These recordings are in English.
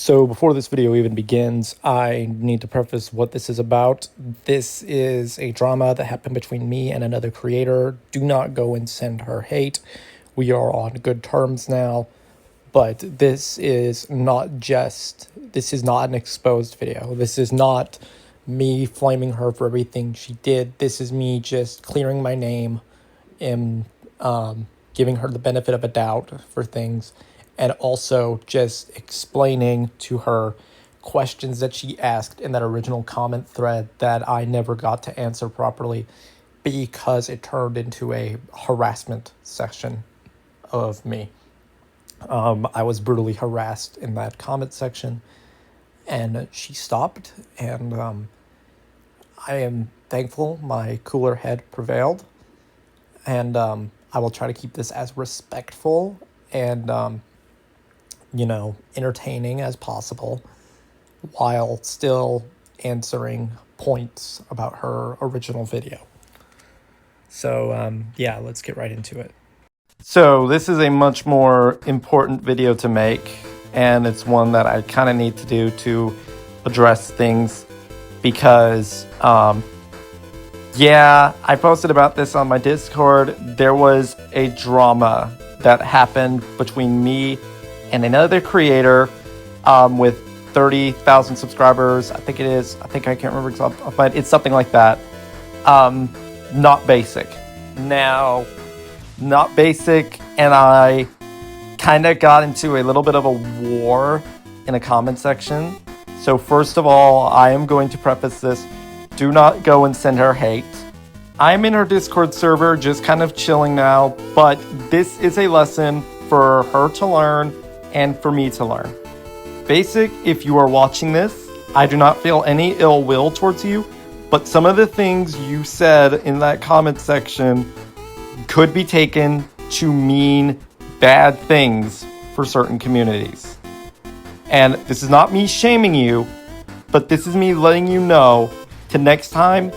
So before this video even begins, I need to preface what this is about. This is a drama that happened between me and another creator. Do not go and send her hate. We are on good terms now, but this is not an exposed video. This is not me flaming her for everything she did. This is me just clearing my name and giving her the benefit of a doubt for things, and also just explaining to her questions that she asked in that original comment thread that I never got to answer properly because it turned into a harassment session of me. I was brutally harassed in that comment section, and she stopped, and I am thankful my cooler head prevailed, and I will try to keep this as respectful and entertaining as possible while still answering points about her original video. So let's get right into it. So this is a much more important video to make, and it's one that I kind of need to do to address things because I posted about this on my Discord. There was a drama that happened between me and another creator with 30,000 subscribers. I think it is. I can't remember exactly, but it's something like that. NotBasic. Now, NotBasic and I kind of got into a little bit of a war in a comment section. So first of all, I am going to preface this. Do not go and send her hate. I'm in her Discord server, just kind of chilling now, but this is a lesson for her to learn and for me to learn. Basic, if you are watching this, I do not feel any ill will towards you, but some of the things you said in that comment section could be taken to mean bad things for certain communities. And this is not me shaming you, but this is me letting you know to next time,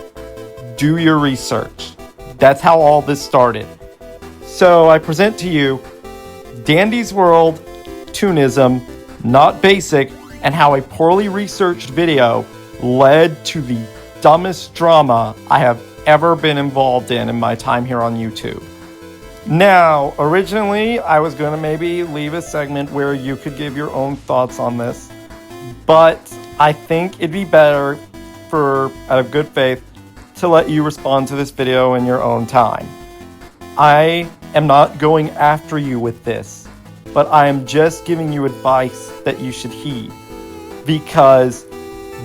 do your research. That's how all this started. So I present to you Dandy's World, Toonism, NotBasic, and how a poorly researched video led to the dumbest drama I have ever been involved in my time here on YouTube. Now, originally, I was going to maybe leave a segment where you could give your own thoughts on this, but I think it'd be better out of good faith, to let you respond to this video in your own time. I am not going after you with this, but I am just giving you advice that you should heed, because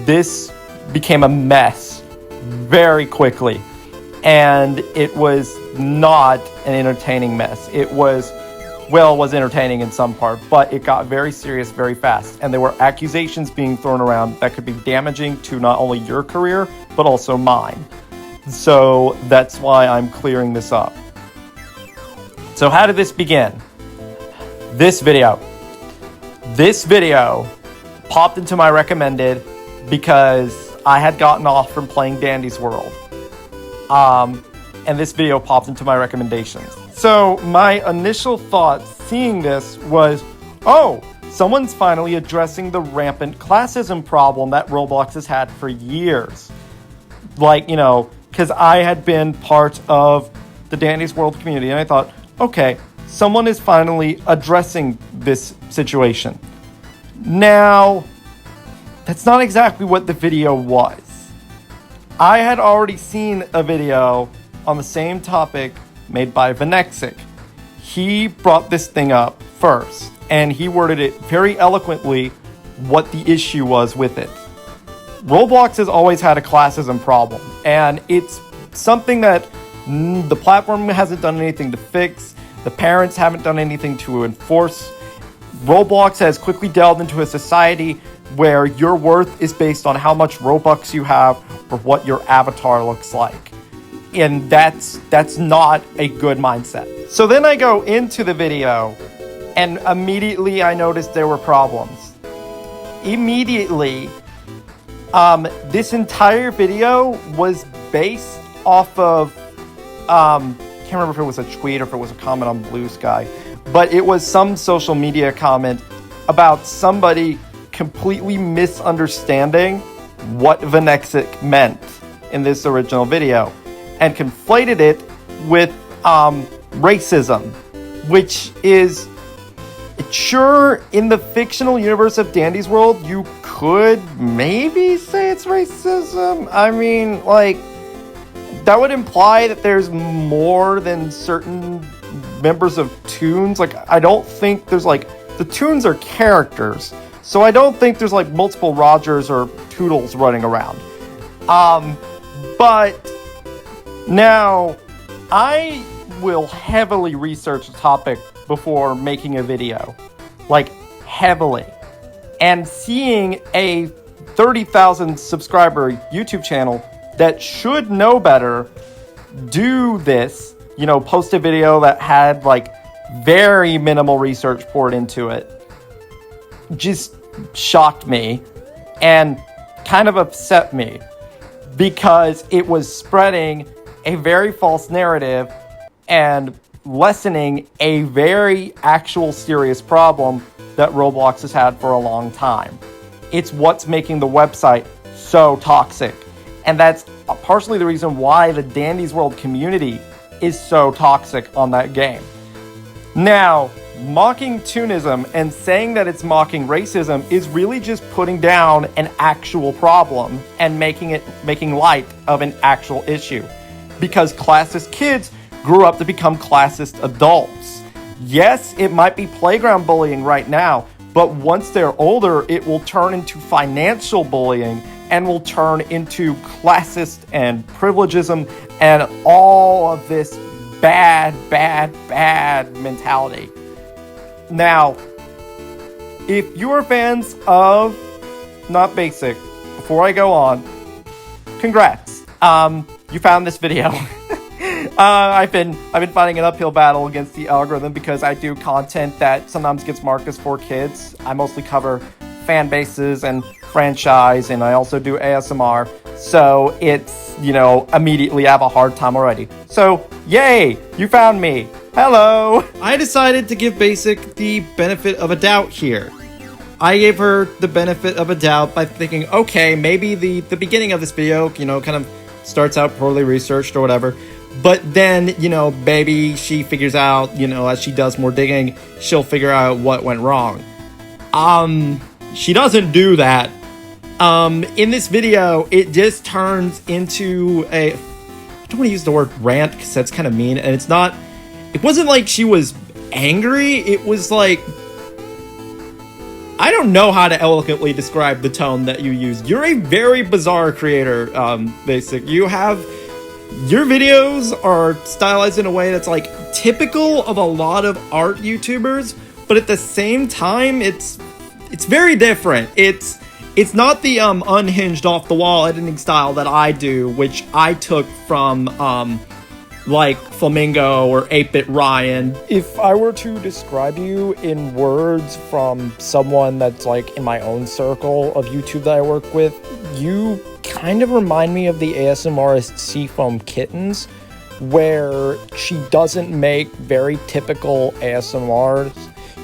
this became a mess very quickly, and it was not an entertaining mess. It was entertaining in some part, but it got very serious very fast, and there were accusations being thrown around that could be damaging to not only your career, but also mine. So that's why I'm clearing this up. So how did this begin? This video popped into my recommended because I had gotten off from playing Dandy's World. And this video popped into my recommendations. So my initial thought seeing this was, oh, someone's finally addressing the rampant classism problem that Roblox has had for years. Because I had been part of the Dandy's World community, and I thought, okay, someone is finally addressing this situation. Now, that's not exactly what the video was. I had already seen a video on the same topic made by Venexic. He brought this thing up first, and he worded it very eloquently what the issue was with it. Roblox has always had a classism problem, and it's something that the platform hasn't done anything to fix, the parents haven't done anything to enforce. Roblox has quickly delved into a society where your worth is based on how much Robux you have or what your avatar looks like. And that's not a good mindset. So then I go into the video, and immediately I noticed there were problems. Immediately, this entire video was based off of, can't remember if it was a tweet or if it was a comment on Blue Sky, but it was some social media comment about somebody completely misunderstanding what Venexic meant in this original video and conflated it with racism, which is, sure, in the fictional universe of Dandy's World, you could maybe say it's racism. I mean, like, that would imply that there's more than certain members of Toons. Like, I don't think there's, like, the Toons are characters, so I don't think there's, like, multiple Rogers or Toodles running around. But now, I will heavily research the topic before making a video. Like, heavily. And seeing a 30,000 subscriber YouTube channel that should know better do this, you know, post a video that had, like, very minimal research poured into it, just shocked me and kind of upset me, because it was spreading a very false narrative and lessening a very actual serious problem that Roblox has had for a long time. It's what's making the website so toxic. And that's partially the reason why the Dandy's World community is so toxic on that game. Now, mocking Toonism and saying that it's mocking racism is really just putting down an actual problem and making light of an actual issue. Because classist kids grew up to become classist adults. Yes, it might be playground bullying right now, but once they're older, it will turn into financial bullying and will turn into classist and privilegism and all of this bad mentality. Now, if you are fans of NotBasic, before I go on, congrats. You found this video. I've been fighting an uphill battle against the algorithm because I do content that sometimes gets marked as for kids. I mostly cover fan bases and franchise, and I also do ASMR. So it's, you know, immediately I have a hard time already. So, yay, you found me. Hello. I decided to give Basic the benefit of a doubt here. I gave her the benefit of a doubt by thinking, okay, maybe the beginning of this video, you know, kind of starts out poorly researched or whatever. But then, you know, maybe she figures out, you know, as she does more digging, she'll figure out what went wrong. She doesn't do that. In this video, it just turns into I don't want to use the word rant because that's kind of mean, and it wasn't like she was angry, it was like, I don't know how to eloquently describe the tone that you use. You're a very bizarre creator, Basic. Your videos are stylized in a way that's like typical of a lot of art YouTubers, but at the same time, it's very different. It's not the unhinged off the wall editing style that I do, which I took from like Flamingo or 8-Bit Ryan. If I were to describe you in words from someone that's like in my own circle of YouTube that I work with, you kind of remind me of the ASMRist Seafoam Kittens, where she doesn't make very typical ASMRs.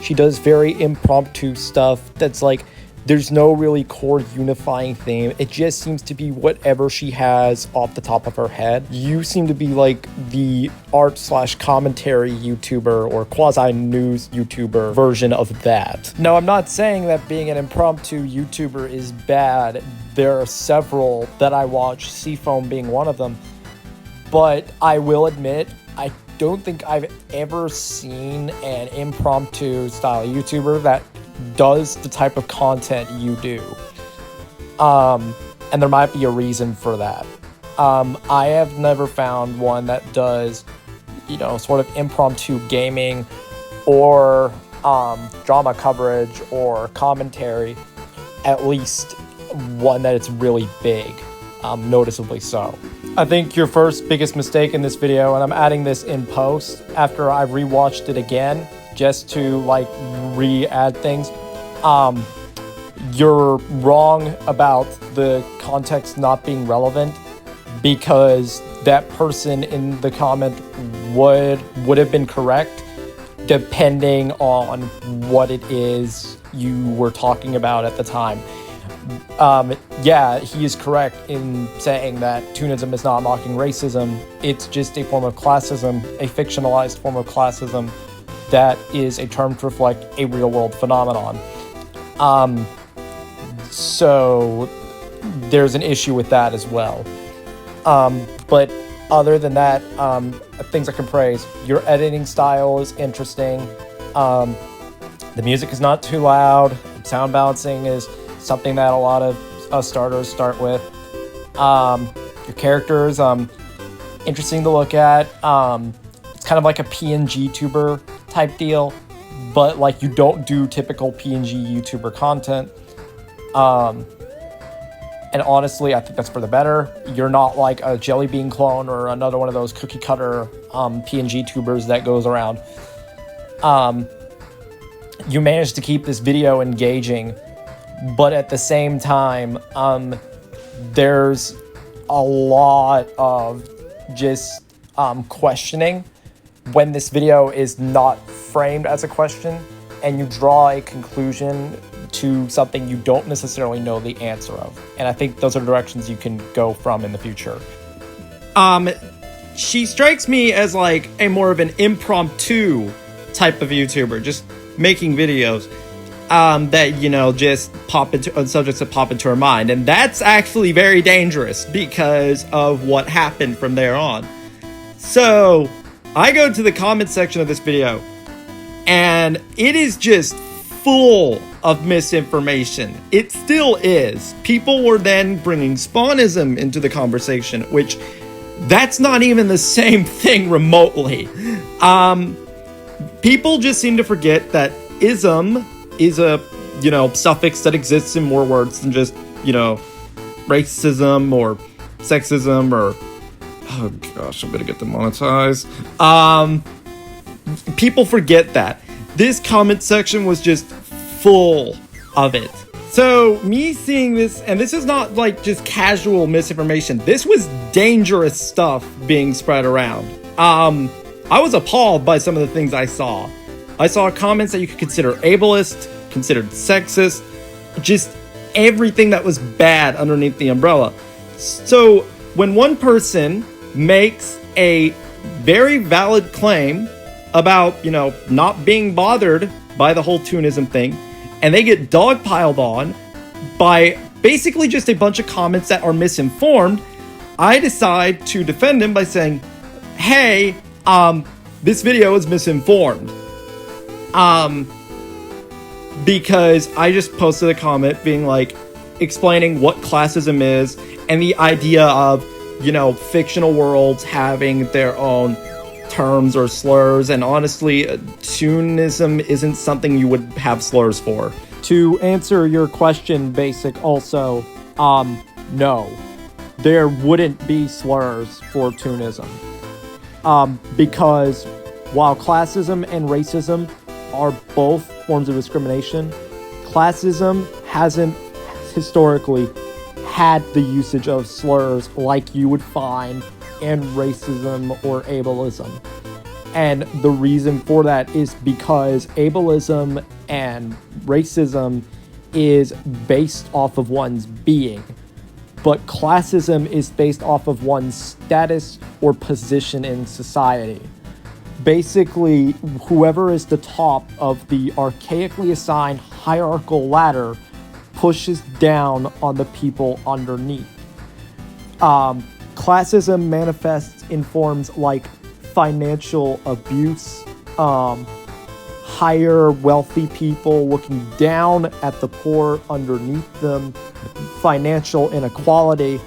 She does very impromptu stuff that's like, there's no really core unifying theme. It just seems to be whatever she has off the top of her head. You seem to be like the art/commentary YouTuber or quasi-news YouTuber version of that. No, I'm not saying that being an impromptu YouTuber is bad. There are several that I watch, Seafoam being one of them. But I will admit, I don't think I've ever seen an impromptu style YouTuber that does the type of content you do. And there might be a reason for that. I have never found one that does, you know, sort of impromptu gaming or drama coverage or commentary, at least one that it's really big, noticeably so. I think your first biggest mistake in this video, and I'm adding this in post after I've rewatched it again, just to like re-add things. You're wrong about the context not being relevant, because that person in the comment would have been correct depending on what it is you were talking about at the time. Yeah, he is correct in saying that Toonism is not mocking racism. It's just a form of classism, a fictionalized form of classism that is a term to reflect a real-world phenomenon. So there's an issue with that as well. But other than that, things I can praise. Your editing style is interesting. The music is not too loud. Sound balancing is something that a lot of starters start with. Your characters, interesting to look at. It's kind of like a PNG tuber type deal, but like you don't do typical PNG YouTuber content. And honestly, I think that's for the better. You're not like a Jelly Bean clone or another one of those cookie cutter PNG tubers that goes around. You managed to keep this video engaging, but at the same time, there's a lot of just questioning when this video is not framed as a question and you draw a conclusion to something you don't necessarily know the answer of. And I think those are directions you can go from in the future. She strikes me as like a more of an impromptu type of YouTuber, just making videos that, you know, just pop into subjects that pop into her mind. And that's actually very dangerous because of what happened from there on. So I go to the comment section of this video and it is just full of misinformation. It still is. People were then bringing Spawnism into the conversation, which that's not even the same thing remotely. People just seem to forget that ism is a, you know, suffix that exists in more words than just, you know, racism or sexism or, oh gosh, I'm gonna get demonetized. People forget that. This comment section was just full of it. So me seeing this, and this is not like just casual misinformation, this was dangerous stuff being spread around. I was appalled by some of the things I saw. I saw comments that you could consider ableist, considered sexist, just everything that was bad underneath the umbrella. So when one person makes a very valid claim about, you know, not being bothered by the whole Toonism thing, and they get dogpiled on by basically just a bunch of comments that are misinformed, I decide to defend him by saying, hey, this video is misinformed. Because I just posted a comment being like, explaining what classism is and the idea of, you know, fictional worlds having their own terms or slurs, and honestly, Toonism isn't something you would have slurs for. To answer your question, Basic, also, no. There wouldn't be slurs for Toonism. Because while classism and racism are both forms of discrimination, classism hasn't historically had the usage of slurs like you would find in racism or ableism. And the reason for that is because ableism and racism is based off of one's being, but classism is based off of one's status or position in society. Basically, whoever is the top of the archaically assigned hierarchical ladder pushes down on the people underneath. Classism manifests in forms like financial abuse, higher wealthy people looking down at the poor underneath them, financial inequality,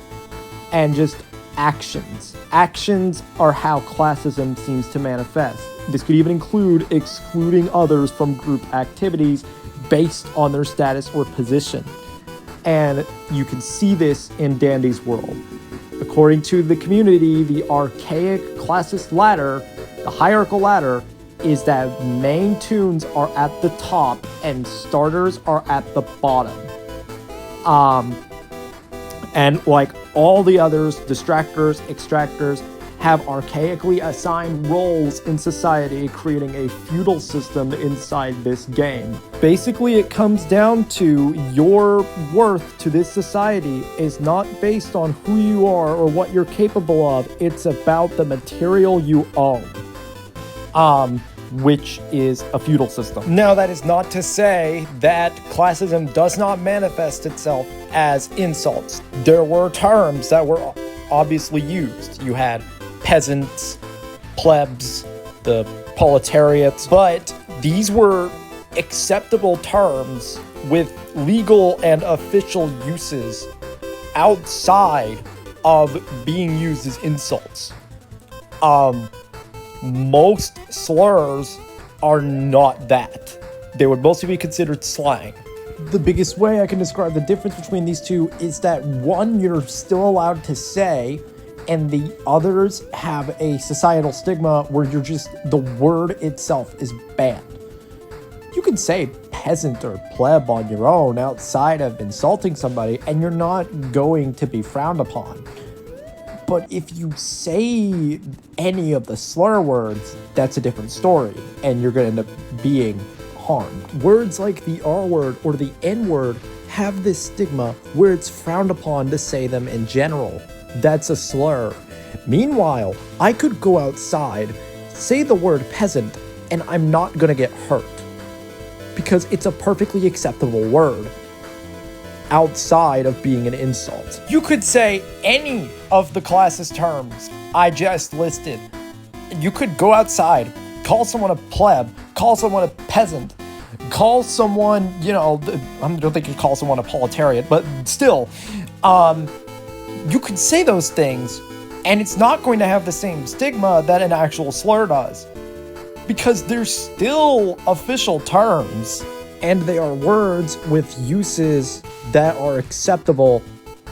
and just actions. Actions are how classism seems to manifest. This could even include excluding others from group activities based on their status or position. And you can see this in Dandy's world. According to the community, the archaic classist ladder, the hierarchical ladder, is that main tunes are at the top and starters are at the bottom. And like all the others, distractors, extractors, have archaically assigned roles in society, creating a feudal system inside this game. Basically, it comes down to your worth to this society is not based on who you are or what you're capable of. It's about the material you own. Which is a feudal system. Now, that is not to say that classism does not manifest itself as insults. There were terms that were obviously used. You had peasants, plebs, the proletariats, but these were acceptable terms with legal and official uses outside of being used as insults. Most slurs are not that. They would mostly be considered slang. The biggest way I can describe the difference between these two is that one you're still allowed to say, and the others have a societal stigma where the word itself is banned. You can say peasant or pleb on your own outside of insulting somebody, and you're not going to be frowned upon. But if you say any of the slur words, that's a different story, and you're going to end up being harmed. Words like the R word or the N word have this stigma where it's frowned upon to say them in general. That's a slur. Meanwhile, I could go outside, say the word peasant, and I'm not going to get hurt. Because it's a perfectly acceptable word outside of being an insult. You could say any of the classist terms I just listed. You could go outside, call someone a pleb, call someone a peasant, call someone, I don't think you'd call someone a proletariat, but still, you could say those things, and it's not going to have the same stigma that an actual slur does. Because they're still official terms, and they are words with uses that are acceptable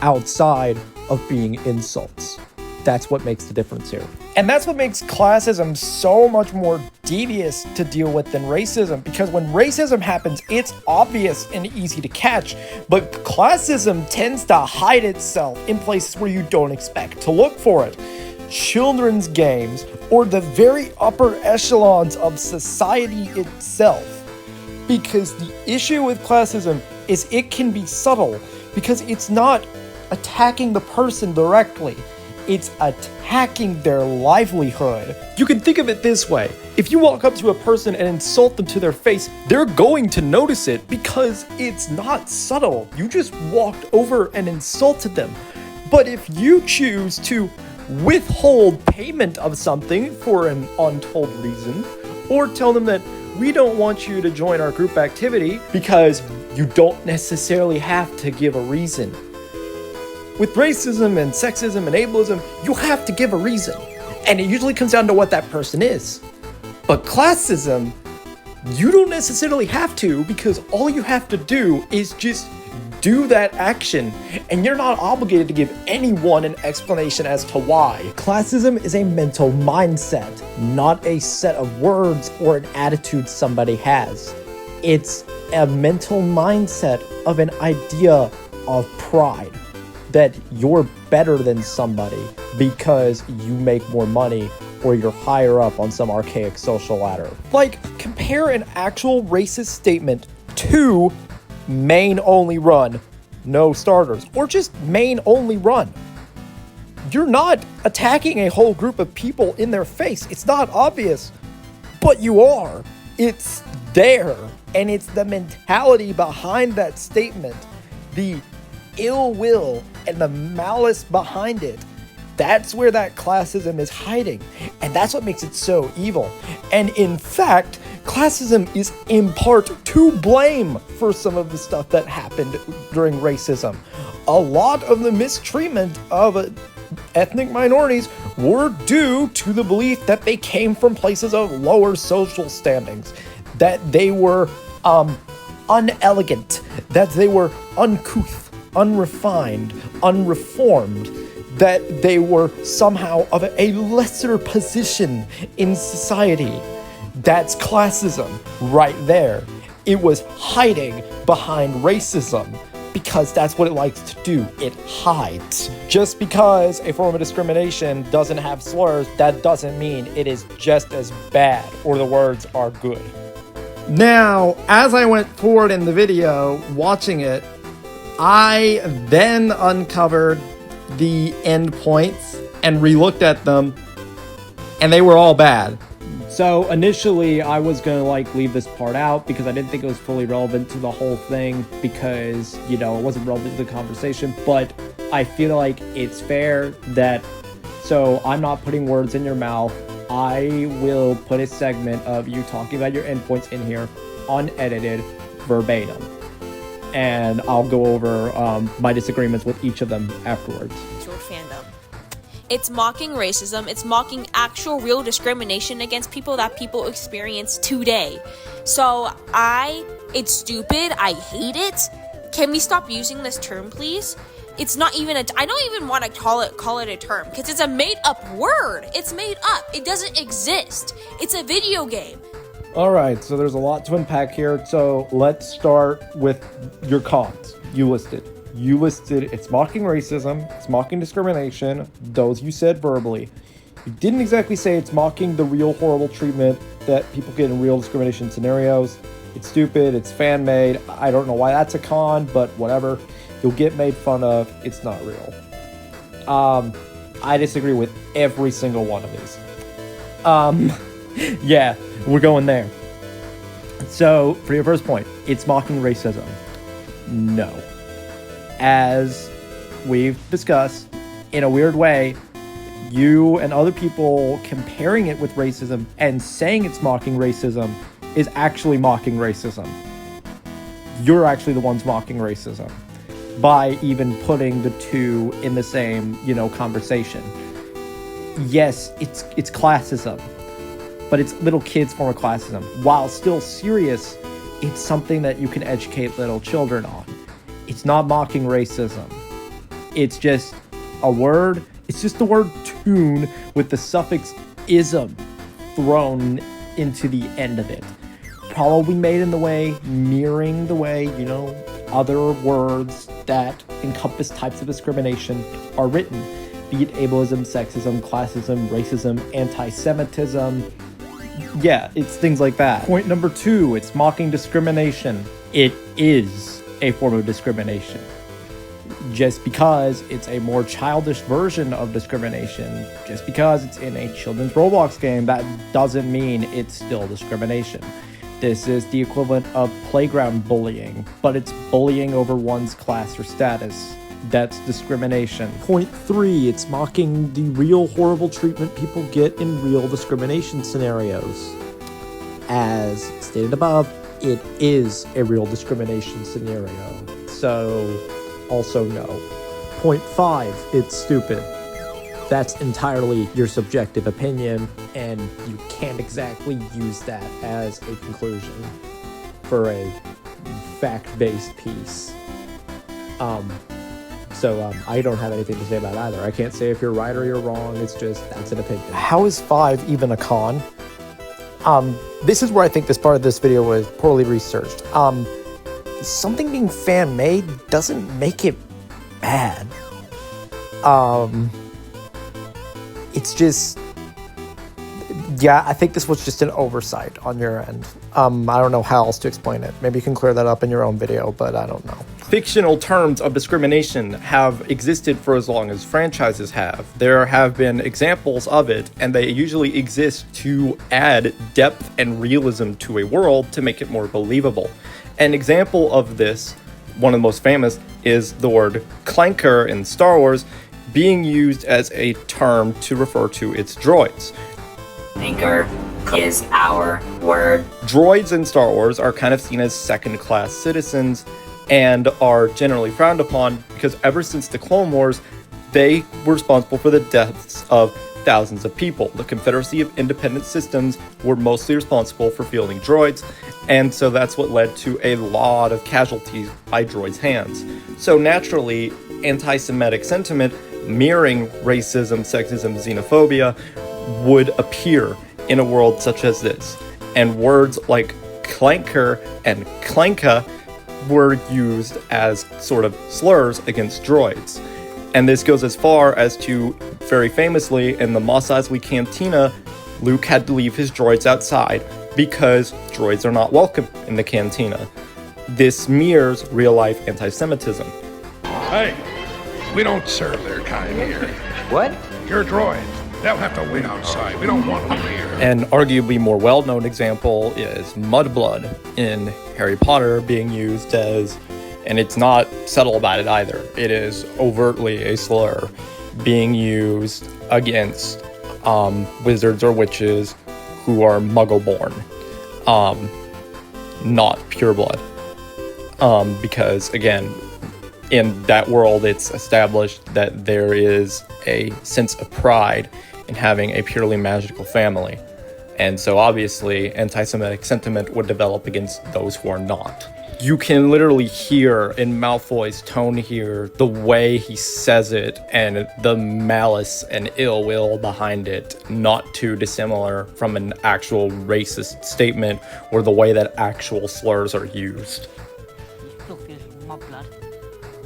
outside of being insults. That's what makes the difference here. And that's what makes classism so much more devious to deal with than racism, because when racism happens, it's obvious and easy to catch, but classism tends to hide itself in places where you don't expect to look for it. Children's games, or the very upper echelons of society itself. Because the issue with classism is it can be subtle, because it's not attacking the person directly, it's attacking their livelihood. You can think of it this way: if you walk up to a person and insult them to their face, they're going to notice it because it's not subtle. You just walked over and insulted them. But if you choose to withhold payment of something for an untold reason, or tell them that we don't want you to join our group activity because you don't necessarily have to give a reason. With racism and sexism and ableism, you have to give a reason, and it usually comes down to what that person is. But classism, you don't necessarily have to, because all you have to do is just do that action, and you're not obligated to give anyone an explanation as to why. Classism is a mental mindset, not a set of words or an attitude somebody has. It's a mental mindset of an idea of pride, that you're better than somebody because you make more money or you're higher up on some archaic social ladder. Like, compare an actual racist statement to main only run, no starters, or just main only run. You're not attacking a whole group of people in their face. It's not obvious, but you are. It's there, and it's the mentality behind that statement, the ill will and the malice behind it. That's where that classism is hiding, and that's what makes it so evil. And in fact, classism is in part to blame for some of the stuff that happened during racism. A lot of the mistreatment of ethnic minorities were due to the belief that they came from places of lower social standings, that they were unelegant, that they were uncouth, unrefined, unreformed, that they were somehow of a lesser position in society. That's classism right there. It was hiding behind racism because that's what it likes to do. It hides. Just because a form of discrimination doesn't have slurs, that doesn't mean it is just as bad or the words are good. Now, as I went forward in the video, watching it, I then uncovered the endpoints and re-looked at them, and they were all bad. So initially I was gonna leave this part out because I didn't think it was fully relevant to the whole thing because, it wasn't relevant to the conversation, but I feel like it's fair that, so I'm not putting words in your mouth. I will put a segment of you talking about your endpoints in here, unedited, verbatim. And I'll go over my disagreements with each of them afterwards. Your fandom. It's mocking racism. It's mocking actual real discrimination against people that people experience today. So it's stupid. I hate it. Can we stop using this term, please? It's not even I don't even want to call it a term because it's a made up word. It's made up. It doesn't exist. It's a video game. All right, so there's a lot to unpack here. So let's start with your cons. You listed it's mocking racism, it's mocking discrimination, those you said verbally. You didn't exactly say it's mocking the real horrible treatment that people get in real discrimination scenarios. It's stupid, it's fan-made. I don't know why that's a con, but whatever. You'll get made fun of, it's not real. I disagree with every single one of these. Yeah, we're going there. So, for your first point, it's mocking racism. No. As we've discussed, in a weird way, you and other people comparing it with racism and saying it's mocking racism is actually mocking racism. You're actually the ones mocking racism by even putting the two in the same, conversation. Yes, it's classism, but it's little kids' form of classism. While still serious, it's something that you can educate little children on. It's not mocking racism. It's just a word. It's just the word tune with the suffix ism thrown into the end of it. Probably made in the way, mirroring the way, other words that encompass types of discrimination are written. Be it ableism, sexism, classism, racism, anti-Semitism. Yeah, it's things like that. Point number 2, it's mocking discrimination. It is a form of discrimination. Just because it's a more childish version of discrimination, just because it's in a children's Roblox game, that doesn't mean it's still discrimination. This is the equivalent of playground bullying, but it's bullying over one's class or status. That's discrimination. Point 3, it's mocking the real horrible treatment people get in real discrimination scenarios. As stated above, it is a real discrimination scenario. So, also no. Point 5, it's stupid. That's entirely your subjective opinion, and you can't exactly use that as a conclusion for a fact-based piece. So I don't have anything to say about either. I can't say if you're right or you're wrong. It's just, that's an opinion. How is 5 even a con? This is where I think this part of this video was poorly researched. Something being fan-made doesn't make it bad. It's just, yeah, I think this was just an oversight on your end. I don't know how else to explain it. Maybe you can clear that up in your own video, but I don't know. Fictional terms of discrimination have existed for as long as franchises have. There have been examples of it, and they usually exist to add depth and realism to a world to make it more believable. An example of this, one of the most famous, is the word clanker in Star Wars being used as a term to refer to its droids. Clanker is our word. Droids in Star Wars are kind of seen as second-class citizens and are generally frowned upon because ever since the Clone Wars, they were responsible for the deaths of thousands of people. The Confederacy of Independent Systems were mostly responsible for fielding droids, and so that's what led to a lot of casualties by droids' hands. So naturally, anti-Semitic sentiment mirroring racism, sexism, xenophobia would appear in a world such as this. And words like clanker and clanka were used as sort of slurs against droids. And this goes as far as to, very famously, in the Mos Eisley Cantina, Luke had to leave his droids outside because droids are not welcome in the cantina. This mirrors real-life anti-Semitism. Hey, we don't serve their kind here. What? You're droids. They'll have to wait outside. We don't want them here. An arguably more well-known example is mudblood in Harry Potter being used as, and it's not subtle about it either, it is overtly a slur being used against wizards or witches who are muggle-born, not pureblood. Because, again, in that world, it's established that there is a sense of pride in having a purely magical family. And so obviously, anti-Semitic sentiment would develop against those who are not. You can literally hear in Malfoy's tone here the way he says it and the malice and ill will behind it, not too dissimilar from an actual racist statement or the way that actual slurs are used.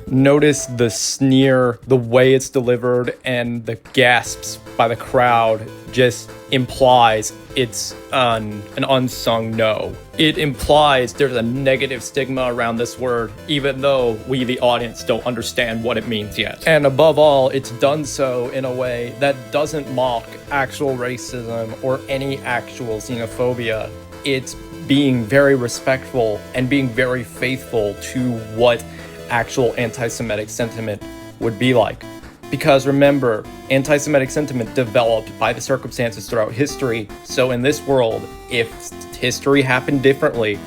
Notice the sneer, the way it's delivered, and the gasps by the crowd just implies it's an unsung no. It implies there's a negative stigma around this word, even though we, the audience, don't understand what it means yet. And above all, it's done so in a way that doesn't mock actual racism or any actual xenophobia. It's being very respectful and being very faithful to what actual anti-Semitic sentiment would be like. Because remember, anti-Semitic sentiment developed by the circumstances throughout history, so in this world, if history happened differently,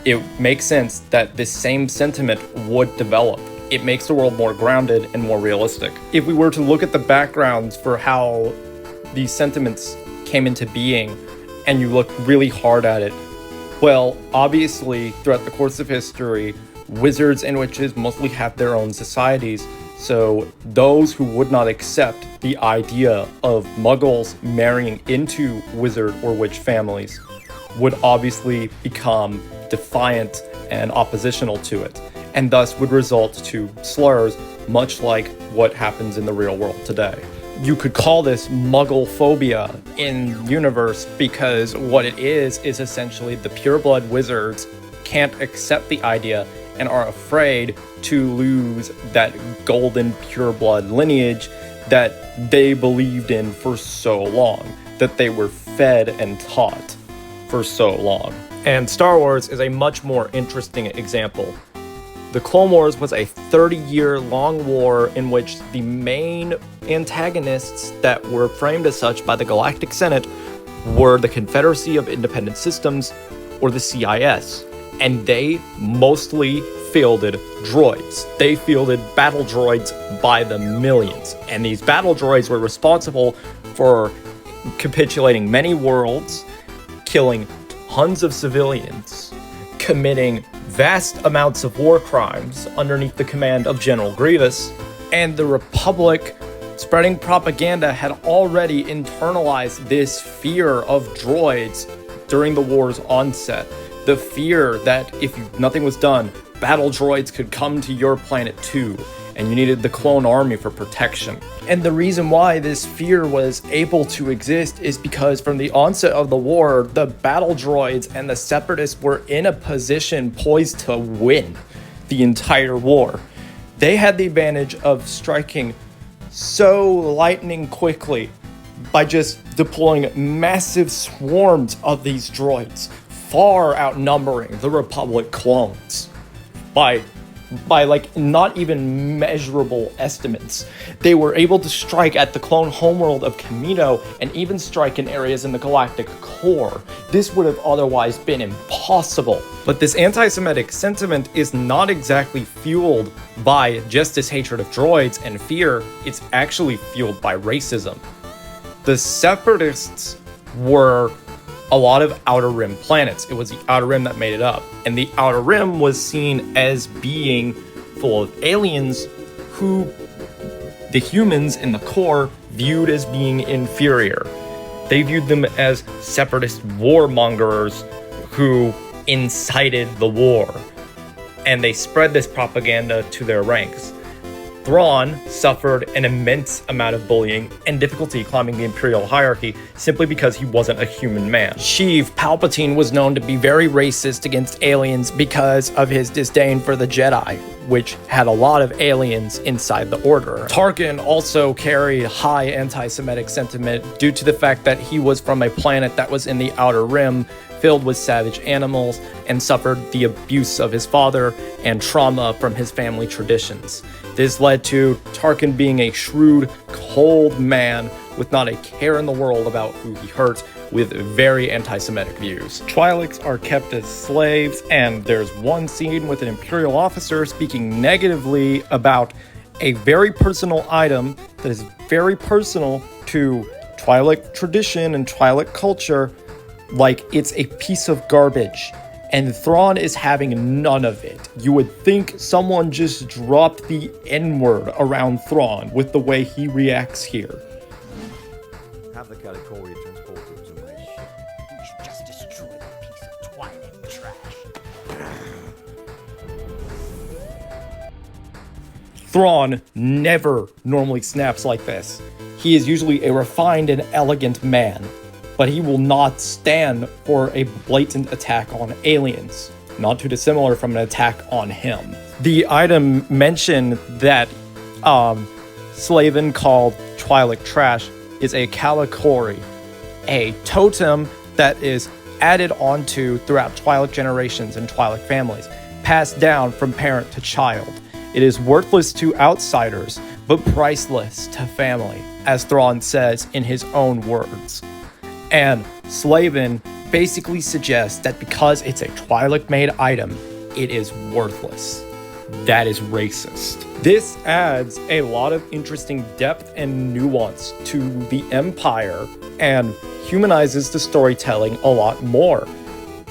it makes sense that this same sentiment would develop. It makes the world more grounded and more realistic. If we were to look at the backgrounds for how these sentiments came into being, and you look really hard at it, well, obviously, throughout the course of history, wizards and witches mostly have their own societies, so those who would not accept the idea of muggles marrying into wizard or witch families would obviously become defiant and oppositional to it, and thus would result to slurs much like what happens in the real world today. You could call this muggle phobia in universe because what it is essentially the pureblood wizards can't accept the idea and are afraid to lose that golden pureblood lineage that they believed in for so long, that they were fed and taught for so long. And Star Wars is a much more interesting example. The Clone Wars was a 30-year-long war in which the main antagonists that were framed as such by the Galactic Senate were the Confederacy of Independent Systems, or the CIS. And they mostly fielded droids. They fielded battle droids by the millions. And these battle droids were responsible for capitulating many worlds, killing tons of civilians, committing vast amounts of war crimes underneath the command of General Grievous. And the Republic, spreading propaganda, had already internalized this fear of droids during the war's onset. The fear that if nothing was done, battle droids could come to your planet too, and you needed the clone army for protection. And the reason why this fear was able to exist is because from the onset of the war, the battle droids and the separatists were in a position poised to win the entire war. They had the advantage of striking so lightning quickly by just deploying massive swarms of these droids, far outnumbering the Republic clones by like not even measurable estimates. They were able to strike at the clone homeworld of Kamino and even strike in areas in the galactic core. This would have otherwise been impossible. But this anti-Semitic sentiment is not exactly fueled by just this hatred of droids and fear, it's actually fueled by racism. The Separatists were a lot of Outer Rim planets. It was the Outer Rim that made it up. And the Outer Rim was seen as being full of aliens who the humans in the core viewed as being inferior. They viewed them as separatist warmongers who incited the war. and they spread this propaganda to their ranks. Thrawn suffered an immense amount of bullying and difficulty climbing the Imperial hierarchy simply because he wasn't a human man. Sheev Palpatine was known to be very racist against aliens because of his disdain for the Jedi, which had a lot of aliens inside the Order. Tarkin also carried high anti-Semitic sentiment due to the fact that he was from a planet that was in the Outer Rim, filled with savage animals, and suffered the abuse of his father and trauma from his family traditions. This led to Tarkin being a shrewd, cold man with not a care in the world about who he hurt, with very anti-Semitic views. Twi'leks are kept as slaves, and there's one scene with an Imperial officer speaking negatively about a very personal item that is very personal to Twi'lek tradition and Twi'lek culture, like it's a piece of garbage. And Thrawn is having none of it. You would think someone just dropped the N-word around Thrawn with the way he reacts here. Have the Calicoria transported to my ship. You should just destroy that piece of Twi'lek trash. Thrawn never normally snaps like this. He is usually a refined and elegant man, but he will not stand for a blatant attack on aliens, not too dissimilar from an attack on him. The item mentioned that Slavin called Twi'lek trash is a Kalikori, a totem that is added onto throughout Twi'lek generations and Twi'lek families, passed down from parent to child. It is worthless to outsiders, but priceless to family, as Thrawn says in his own words. And Slavin basically suggests that because it's a Twi'lek-made item, it is worthless. That is racist. This adds a lot of interesting depth and nuance to the Empire and humanizes the storytelling a lot more.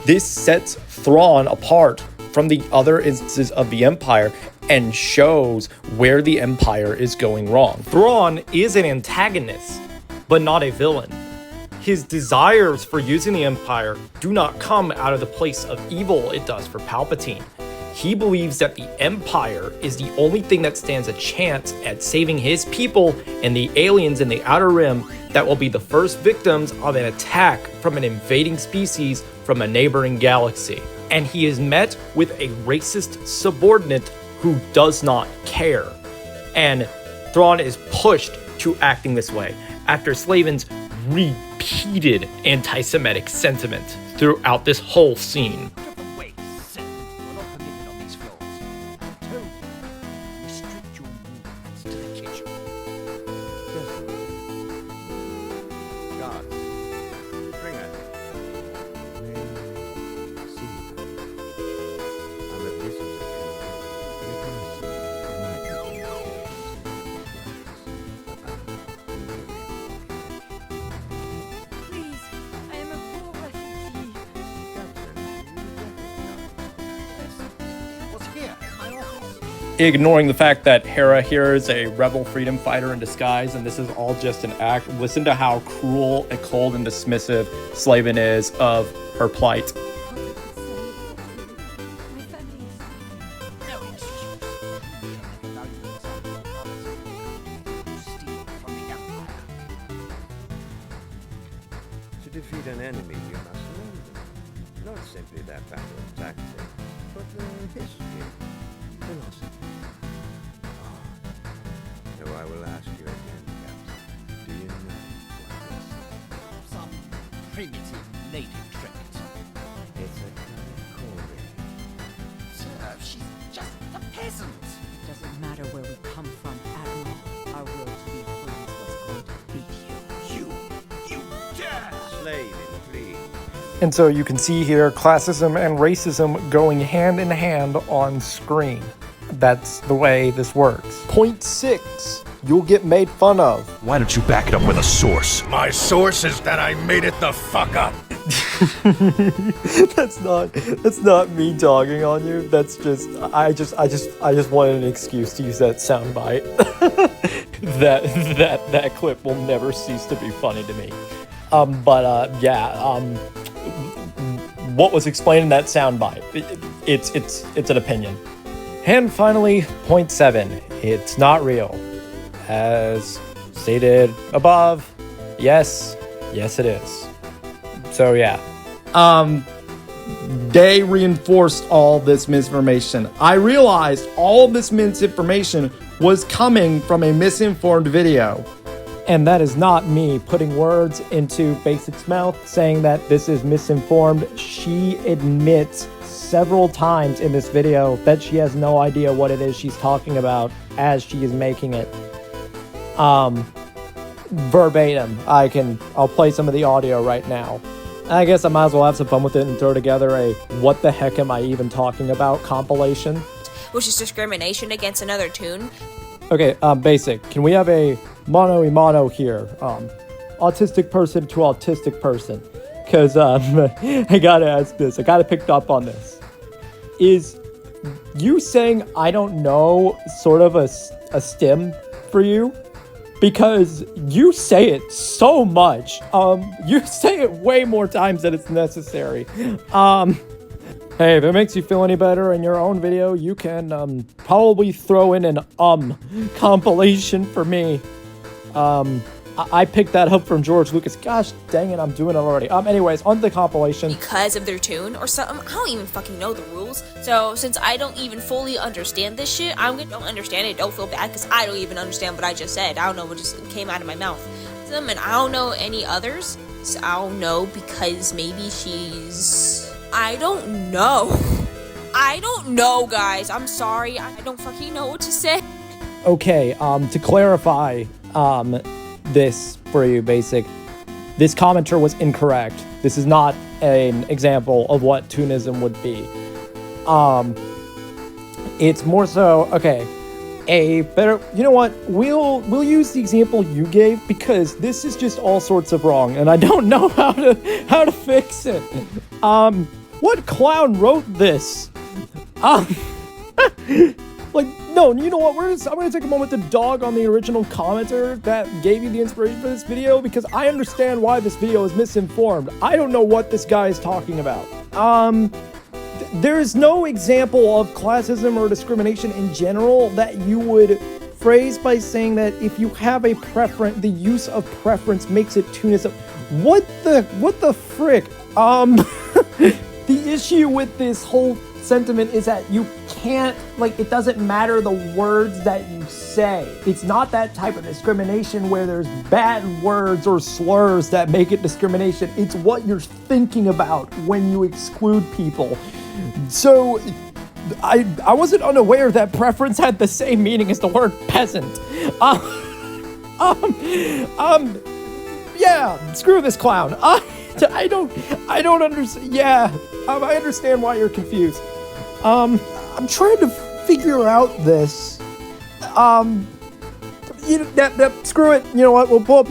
This sets Thrawn apart from the other instances of the Empire and shows where the Empire is going wrong. Thrawn is an antagonist, but not a villain. His desires for using the Empire do not come out of the place of evil it does for Palpatine. He believes that the Empire is the only thing that stands a chance at saving his people and the aliens in the Outer Rim that will be the first victims of an attack from an invading species from a neighboring galaxy. And he is met with a racist subordinate who does not care. And Thrawn is pushed to acting this way after Slavin's repeated anti-Semitic sentiment throughout this whole scene. Different ways, sir. We're not permitted on these floors. I told you, restrict your movements to the kitchen. Guards, bring her. I'm at this. Please, I am a poor refugee. What's here? My office. Ignoring the fact that Hera here is a rebel freedom fighter in disguise and this is all just an act, listen to how cruel and cold and dismissive Slavin is of her plight. My family is... No excuse. You shall make a valuable example of policy. You steal from the Empire. To defeat an enemy, you must know them. Not simply their battle tactics, but their history, philosophy. So I will ask you again, Captain. Do you know what Some primitive native trick. this is? It's a Kalikori. Sir, she's just a peasant. It doesn't matter where we come from, Admiral. Our will to be free is what's going to beat you. You dare! Slavin, please. And so you can see here classism and racism going hand in hand on screen. That's the way this works. Point 6. You'll get made fun of. Why don't you back it up with a source? My source is that I made it the fuck up. That's not me dogging on you. That's just I just wanted an excuse to use that soundbite. that clip will never cease to be funny to me. What was explained in that soundbite? it's an opinion. And finally, point 7. It's not real. As stated above, yes it is. So yeah. They reinforced all this misinformation. I realized all this misinformation was coming from a misinformed video. And that is not me putting words into Basic's mouth saying that this is misinformed. She admits several times in this video that she has no idea what it is she's talking about as she is making it. Verbatim. I'll play some of the audio right now. I guess I might as well have some fun with it and throw together a what the heck am I even talking about compilation. Which is discrimination against another toon. Okay, Basic, can we have a mano-a-mano here? Autistic person to autistic person. Because I gotta ask this. I gotta pick up on this. Is you saying I don't know sort of a stim for you? Because you say it so much. You say it way more times than it's necessary. Hey, if it makes you feel any better in your own video, you can probably throw in an compilation for me. I picked that up from George Lucas. Gosh dang it, I'm doing it already. Anyways, on the compilation. Because of their toon or something. I don't even fucking know the rules. So since I don't even fully understand this shit, don't understand it. Don't feel bad because I don't even understand what I just said. I don't know what just came out of my mouth. And I don't know any others. So I don't know because maybe she's... I don't know. I don't know, guys. I'm sorry. I don't fucking know what to say. Okay, to clarify, this for you, Basic. This commenter was incorrect. This is not an example of what Toonism would be. It's more so, okay, a better, you know what, we'll use the example you gave because this is just all sorts of wrong and I don't know how to fix it. What clown wrote this? Like, no, you know what, I'm gonna take a moment to dog on the original commenter that gave you the inspiration for this video because I understand why this video is misinformed. I don't know what this guy is talking about. There's no example of classism or discrimination in general that you would phrase by saying that if you have a preference, the use of preference makes it Toonism. What the frick? The issue with this whole sentiment is that you can't, like, it doesn't matter the words that you say. It's not that type of discrimination where there's bad words or slurs that make it discrimination. It's what you're thinking about when you exclude people. So I wasn't unaware that preference had the same meaning as the word peasant. Yeah, screw this clown. I don't understand. Yeah, I understand why you're confused. I'm trying to figure out this. Screw it. You know what? We'll pull up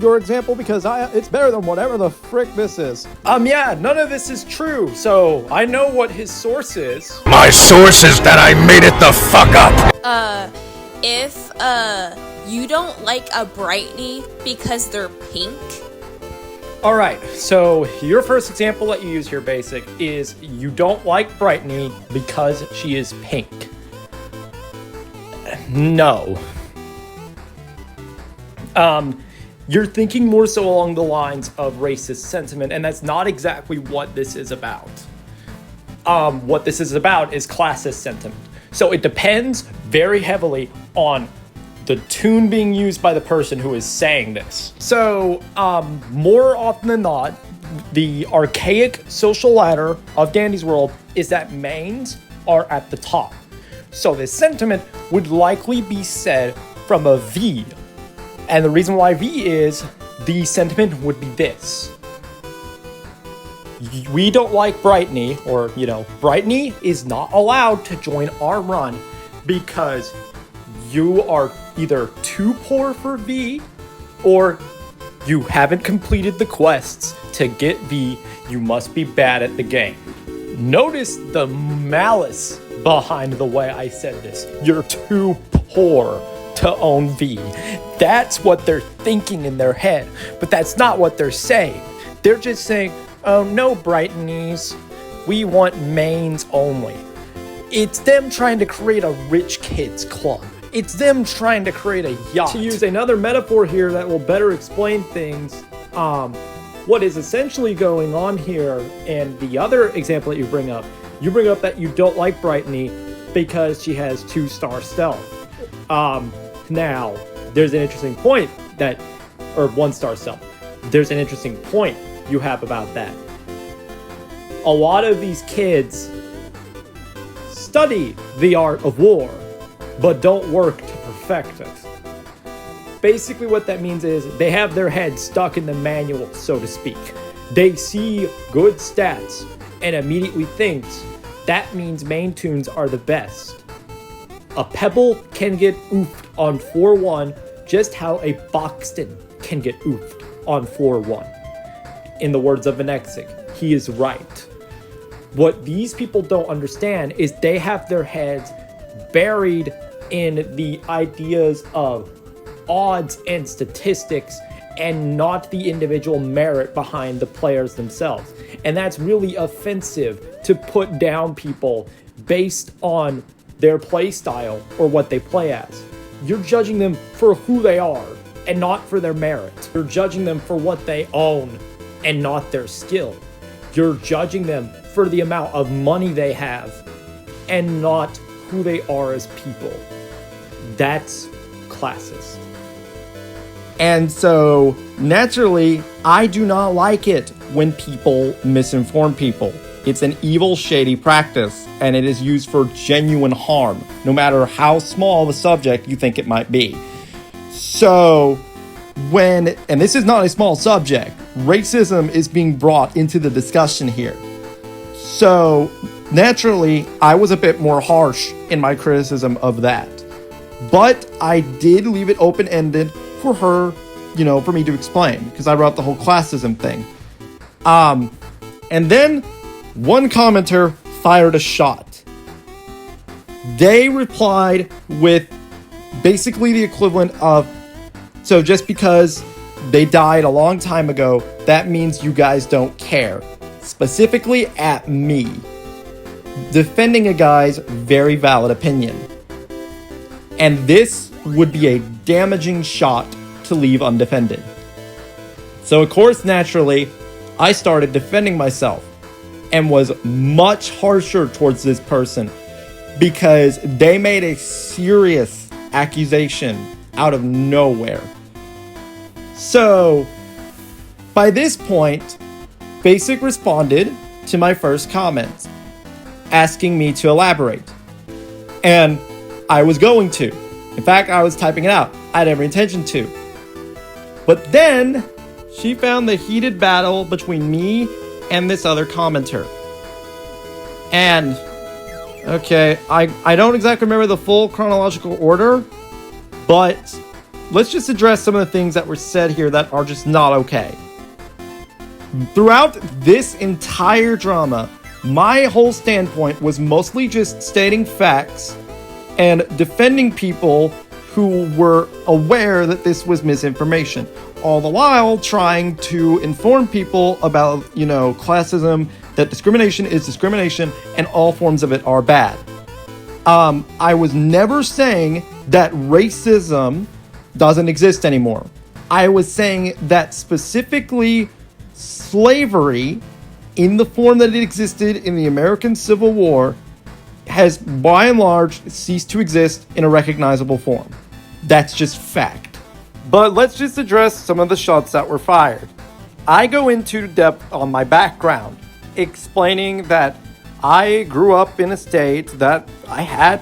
your example because it's better than whatever the frick this is. Yeah, none of this is true. So I know what his source is. My source is that I made it the fuck up. If you don't like a Brightney because they're pink. All right, so your first example that you use here, Basic, is you don't like Brightney because she is pink. No. You're thinking more so along the lines of racist sentiment, and that's not exactly what this is about. What this is about is classist sentiment. So it depends very heavily on the tune being used by the person who is saying this. So, more often than not, the archaic social ladder of Dandy's world is that mains are at the top. So this sentiment would likely be said from a V. And the reason why V is, the sentiment would be this. We don't like Brightney, or, Brightney is not allowed to join our run because you are either too poor for V, or you haven't completed the quests to get V. You must be bad at the game. Notice the malice behind the way I said this. You're too poor to own V. That's what they're thinking in their head, but that's not what they're saying. They're just saying, oh, no, Brightneys. we want mains only. It's them trying to create a rich kids club. It's them trying to create a yacht. To use another metaphor here that will better explain things, what is essentially going on here, and the other example that you bring up that you don't like Brightoney because she has 2-star stealth. Now, there's an interesting point or 1-star stealth. There's an interesting point you have about that. A lot of these kids study the art of war, but don't work to perfect it. Basically what that means is they have their head stuck in the manual, so to speak. They see good stats and immediately thinks that means main tunes are the best. A Pebble can get oofed on 4-1 just how a Boxton can get oofed on 4-1. In the words of Venexic, he is right. What these people don't understand is they have their heads buried in the ideas of odds and statistics and not the individual merit behind the players themselves. And that's really offensive to put down people based on their play style or what they play as. You're judging them for who they are and not for their merit. You're judging them for what they own and not their skill. You're judging them for the amount of money they have and not who they are as people. That's classist. And so, naturally, I do not like it when people misinform people. It's an evil, shady practice, and it is used for genuine harm, no matter how small the subject you think it might be. So, and this is not a small subject, racism is being brought into the discussion here. So, naturally, I was a bit more harsh in my criticism of that. But I did leave it open-ended for her, for me to explain, because I brought up the whole classism thing. And then one commenter fired a shot. They replied with basically the equivalent of, so just because they died a long time ago, that means you guys don't care. Specifically at me. Defending a guy's very valid opinion. And this would be a damaging shot to leave undefended. So of course, naturally, I started defending myself and was much harsher towards this person because they made a serious accusation out of nowhere. So, by this point, Basic responded to my first comment, asking me to elaborate. And I was going to. In fact, I was typing it out. I had every intention to. But then, she found the heated battle between me and this other commenter. And, okay, I don't exactly remember the full chronological order, but let's just address some of the things that were said here that are just not okay. Throughout this entire drama, my whole standpoint was mostly just stating facts and defending people who were aware that this was misinformation, all the while trying to inform people about, classism, that discrimination is discrimination and all forms of it are bad. I was never saying that racism doesn't exist anymore. I was saying that specifically slavery, in the form that it existed in the American Civil War, has by and large ceased to exist in a recognizable form. That's just fact. But let's just address some of the shots that were fired. I go into depth on my background, explaining that I grew up in a state that I had,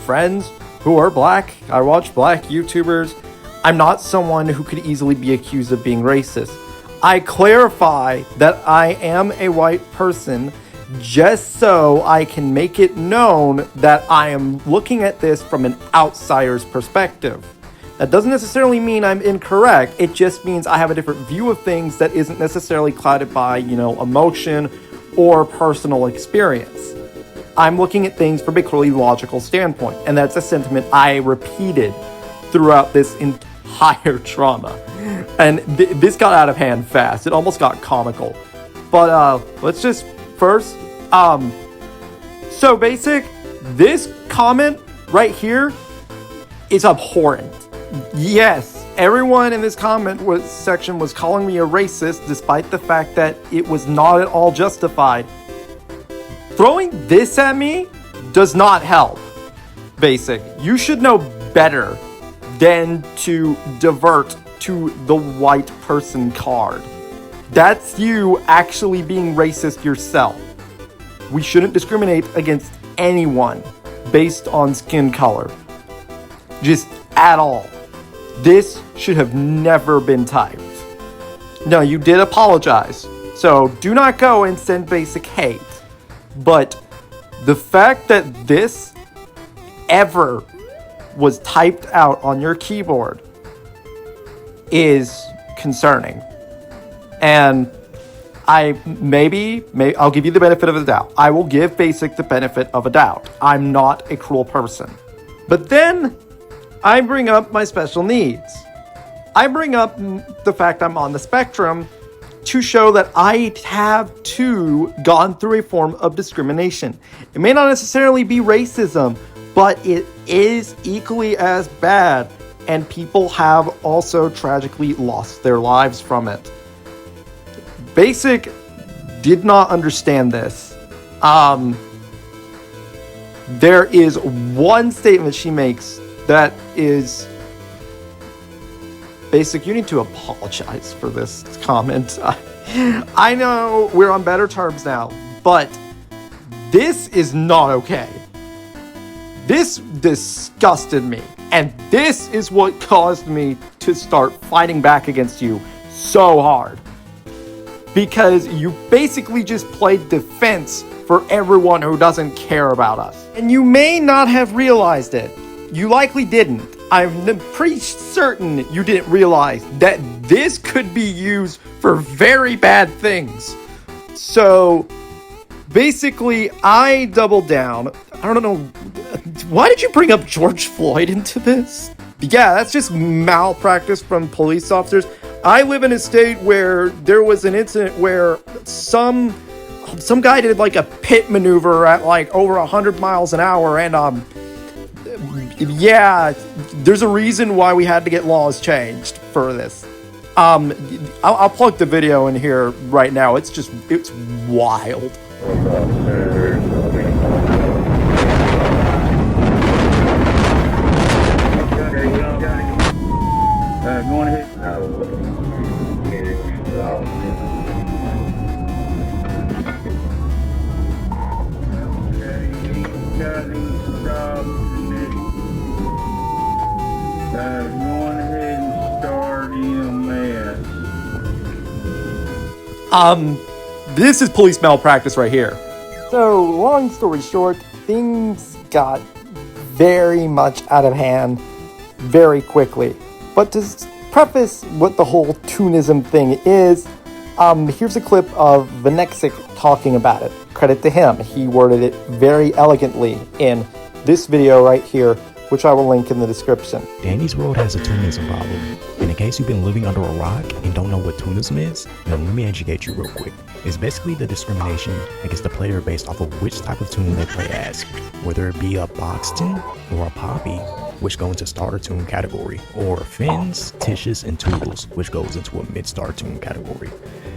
friends who are black. I watch black YouTubers. I'm not someone who could easily be accused of being racist. I clarify that I am a white person just so I can make it known that I am looking at this from an outsider's perspective. That doesn't necessarily mean I'm incorrect. It just means I have a different view of things that isn't necessarily clouded by, emotion or personal experience. I'm looking at things from a clearly logical standpoint, and that's a sentiment I repeated throughout this entire drama. And this got out of hand fast. It almost got comical. But let's just first So basic, this comment right here is abhorrent. Yes, everyone in this section was calling me a racist, despite the fact that it was not at all justified. Throwing this at me does not help. Basic, you should know better than to divert to the white person card. That's you actually being racist yourself. We shouldn't discriminate against anyone based on skin color. Just at all. This should have never been typed. Now, you did apologize, so do not go and send basic hate. But the fact that this ever was typed out on your keyboard is concerning. And maybe I'll give you the benefit of the doubt. I will give basic the benefit of a doubt. I'm not a cruel person. But then I bring up my special needs. I bring up the fact I'm on the spectrum to show that I have too gone through a form of discrimination. It may not necessarily be racism, but it is equally as bad, and people have also tragically lost their lives from it. Basic did not understand this. There is one statement she makes that is... Basic, you need to apologize for this comment. I know we're on better terms now, but this is not okay. This disgusted me, and this is what caused me to start fighting back against you so hard. Because you basically just played defense for everyone who doesn't care about us. And you may not have realized it. You likely didn't. I'm pretty certain you didn't realize that this could be used for very bad things. So, basically, I doubled down. I don't know. Why did you bring up George Floyd into this? Yeah, that's just malpractice from police officers. I live in a state where there was an incident where some guy did like a pit maneuver at like over 100 miles an hour, and yeah, there's a reason why we had to get laws changed for this. I'll plug the video in here right now. It's wild. Going ahead. Going ahead and start EMS. This is police malpractice right here. So, long story short, things got very much out of hand very quickly. But to preface what the whole Toonism thing is, here's a clip of NotBasic talking about it. Credit to him. He worded it very elegantly in this video right here, which I will link in the description. Danny's world has a Toonism problem. And in case you've been living under a rock and don't know what Toonism is, then let me educate you real quick. It's basically the discrimination against the player based off of which type of tune they play as, whether it be a box tune or a poppy, which go into starter tune category, or Fins, Tishes, and Toodles, which goes into a mid-star tune category,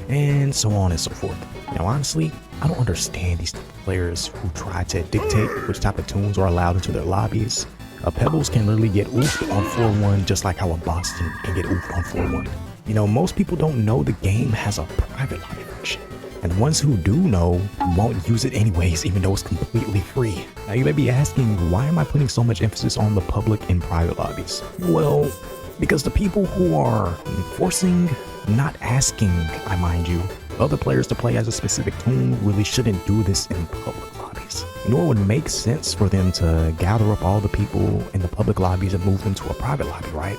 and so on and so forth. Now honestly, I don't understand these players who try to dictate which type of tunes are allowed into their lobbies. A Pebbles can literally get oofed on 4-1 just like how a Boston can get oofed on 4-1. You know, most people don't know the game has a private lobby function. And the ones who do know won't use it anyways, even though it's completely free. Now you may be asking, why am I putting so much emphasis on the public and private lobbies? Well, because the people who are forcing, not asking, I mind you, other players to play as a specific tune really shouldn't do this in public lobbies. Nor would it make sense for them to gather up all the people in the public lobbies and move them to a private lobby, right?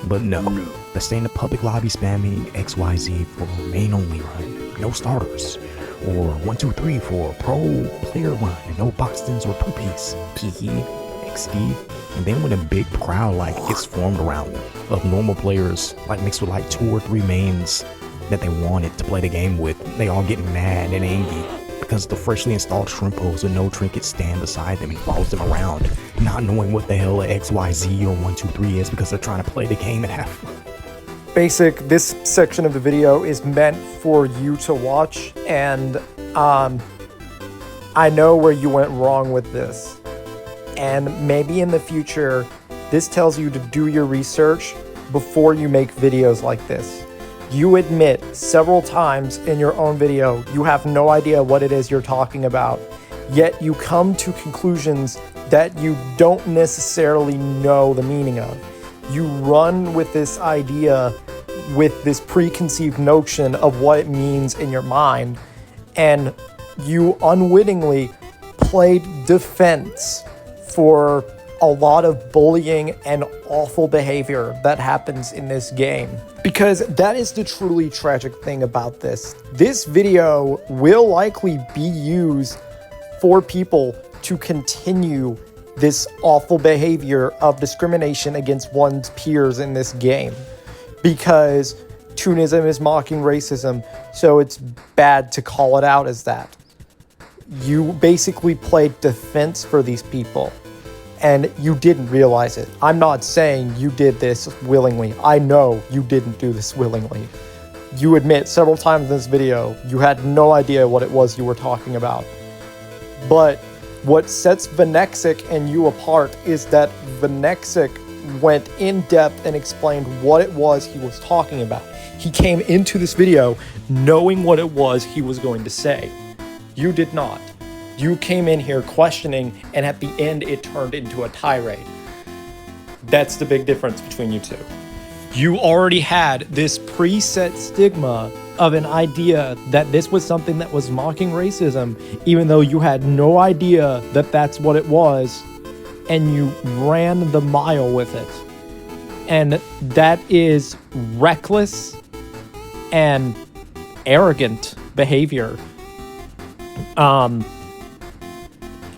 But no, let's stay in the public lobby spamming XYZ for main only run. No starters, or 1, 2, 3 for pro player run, and no boxtons or poopies, PE, XD, and then when a big crowd like gets formed around them of normal players, like mixed with like 2 or 3 mains that they wanted to play the game with, they all get mad and angry because the freshly installed shrimp holes with no trinkets stand beside them and follows them around, not knowing what the hell a XYZ or 123 is because they're trying to play the game and have fun. Basic, this section of the video is meant for you to watch, and I know where you went wrong with this. And maybe in the future, this tells you to do your research before you make videos like this. You admit several times in your own video you have no idea what it is you're talking about, yet you come to conclusions that you don't necessarily know the meaning of. You run with this idea, with this preconceived notion of what it means in your mind, and you unwittingly played defense for a lot of bullying and awful behavior that happens in this game. Because that is the truly tragic thing about this. This video will likely be used for people to continue this awful behavior of discrimination against one's peers in this game, because Toonism is mocking racism, so it's bad to call it out as that. You basically played defense for these people, and you didn't realize it. I'm not saying you did this willingly. I know you didn't do this willingly. You admit several times in this video you had no idea what it was you were talking about. But what sets Venexic and you apart is that Venexic went in depth and explained what it was he was talking about. He came into this video knowing what it was he was going to say. You did not. You came in here questioning, and at the end it turned into a tirade. That's the big difference between you two. You already had this preset stigma of an idea that this was something that was mocking racism, even though you had no idea that that's what it was, and you ran the mile with it. And that is reckless and arrogant behavior.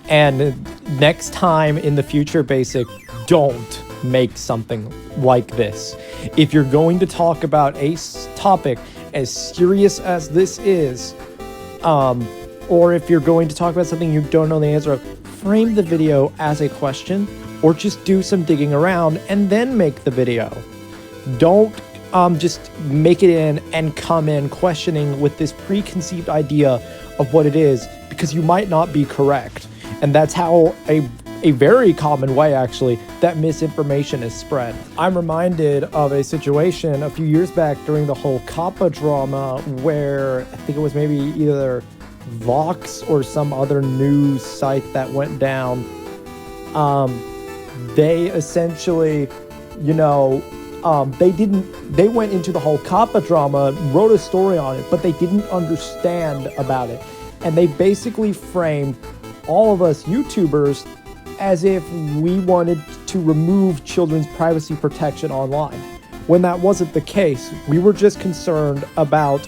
And next time in the future, Basic, don't make something like this. If you're going to talk about a topic as serious as this is, or if you're going to talk about something you don't know the answer of, frame the video as a question, or just do some digging around and then make the video. Don't just make it in and come in questioning with this preconceived idea of what it is, because you might not be correct. And that's how a very common way, actually, that misinformation is spread. I'm reminded of a situation a few years back during the whole Kappa drama, where I think it was maybe either Vox or some other news site that went down. They essentially, they went into the whole Kappa drama, wrote a story on it, but they didn't understand about it. And they basically framed all of us YouTubers as if we wanted to remove children's privacy protection online, when that wasn't the case. We were just concerned about,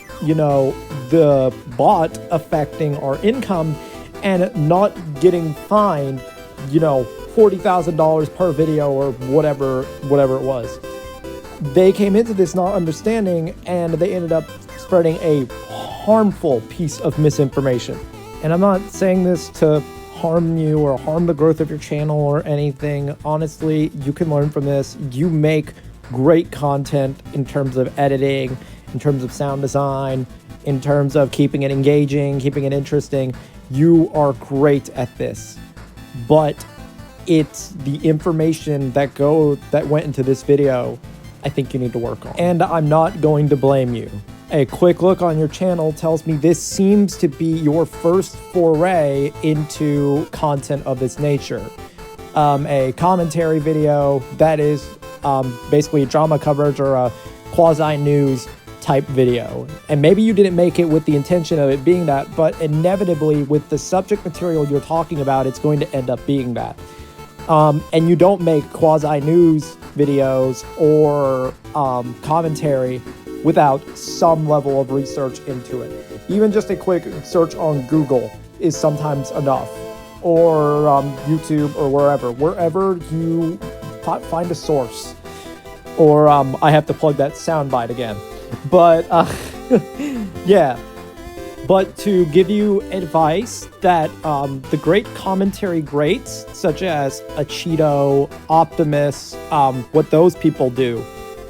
the bot affecting our income and not getting fined, $40,000 per video or whatever it was. They came into this not understanding, and they ended up spreading a harmful piece of misinformation. And I'm not saying this to harm you or harm the growth of your channel or anything. Honestly, you can learn from this. You make great content in terms of editing, in terms of sound design, in terms of keeping it engaging, keeping it interesting. You are great at this. But it's the information that went into this video I think you need to work on. And I'm not going to blame you. A quick look on your channel tells me this seems to be your first foray into content of this nature. A commentary video that is basically a drama coverage or a quasi-news type video. And maybe you didn't make it with the intention of it being that, but inevitably with the subject material you're talking about, it's going to end up being that. And you don't make quasi-news videos or commentary without some level of research into it. Even just a quick search on Google is sometimes enough, or YouTube or wherever you find a source. Or I have to plug that soundbite again. But yeah, but to give you advice that the great commentary greats, such as a Cheeto, Optimus, what those people do,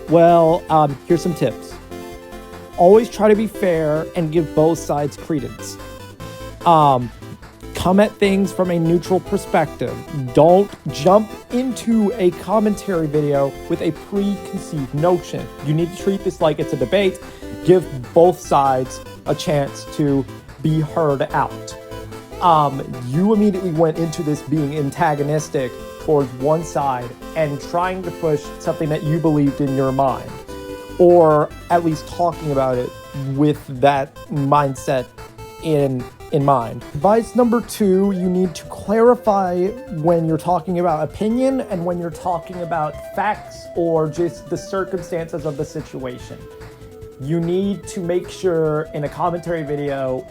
well, here's some tips. Always try to be fair and give both sides credence. Come at things from a neutral perspective. Don't jump into a commentary video with a preconceived notion. You need to treat this like it's a debate. Give both sides a chance to be heard out. You immediately went into this being antagonistic towards one side and trying to push something that you believed in your mind, or at least talking about it with that mindset in mind. Advice number 2, you need to clarify when you're talking about opinion and when you're talking about facts or just the circumstances of the situation. You need to make sure in a commentary video,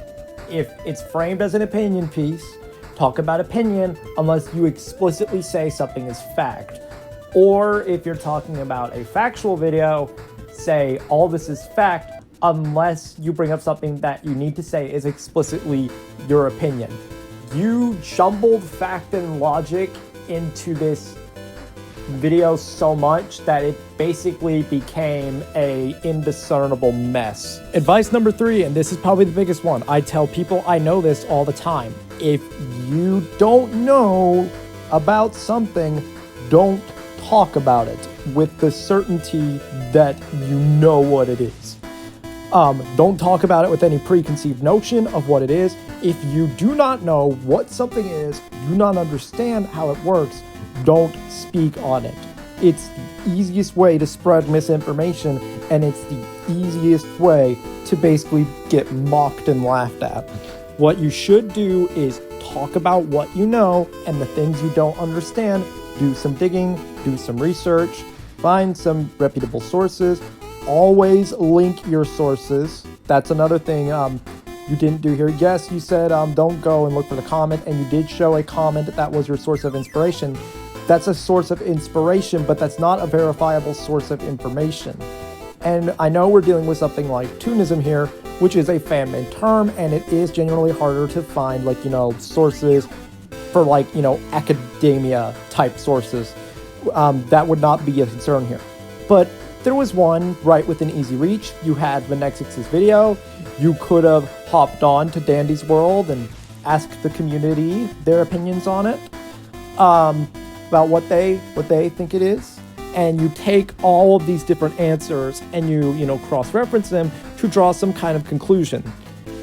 if it's framed as an opinion piece, talk about opinion unless you explicitly say something is fact. Or if you're talking about a factual video, say all this is fact unless you bring up something that you need to say is explicitly your opinion. You jumbled fact and logic into this video so much that it basically became a indiscernible mess. Advice number 3, and this is probably the biggest one. I tell people I know this all the time. If you don't know about something, don't talk about it with the certainty that you know what it is. Don't talk about it with any preconceived notion of what it is. If you do not know what something is, do not understand how it works, don't speak on it. It's the easiest way to spread misinformation, and it's the easiest way to basically get mocked and laughed at. What you should do is talk about what you know, and the things you don't understand, do some digging, do some research, find some reputable sources. Always link your sources. That's another thing you didn't do here. Yes, you said don't go and look for the comment, and you did show a comment that was your source of inspiration. That's a source of inspiration, but that's not a verifiable source of information. And I know we're dealing with something like Toonism here, which is a fan-made term, and it is genuinely harder to find, like, sources for, like, academia type sources. That would not be a concern here. But there was one right within easy reach. You had Vanexix's video. You could have hopped on to Dandy's World and asked the community their opinions on it, about what they think it is. And you take all of these different answers and you cross-reference them to draw some kind of conclusion.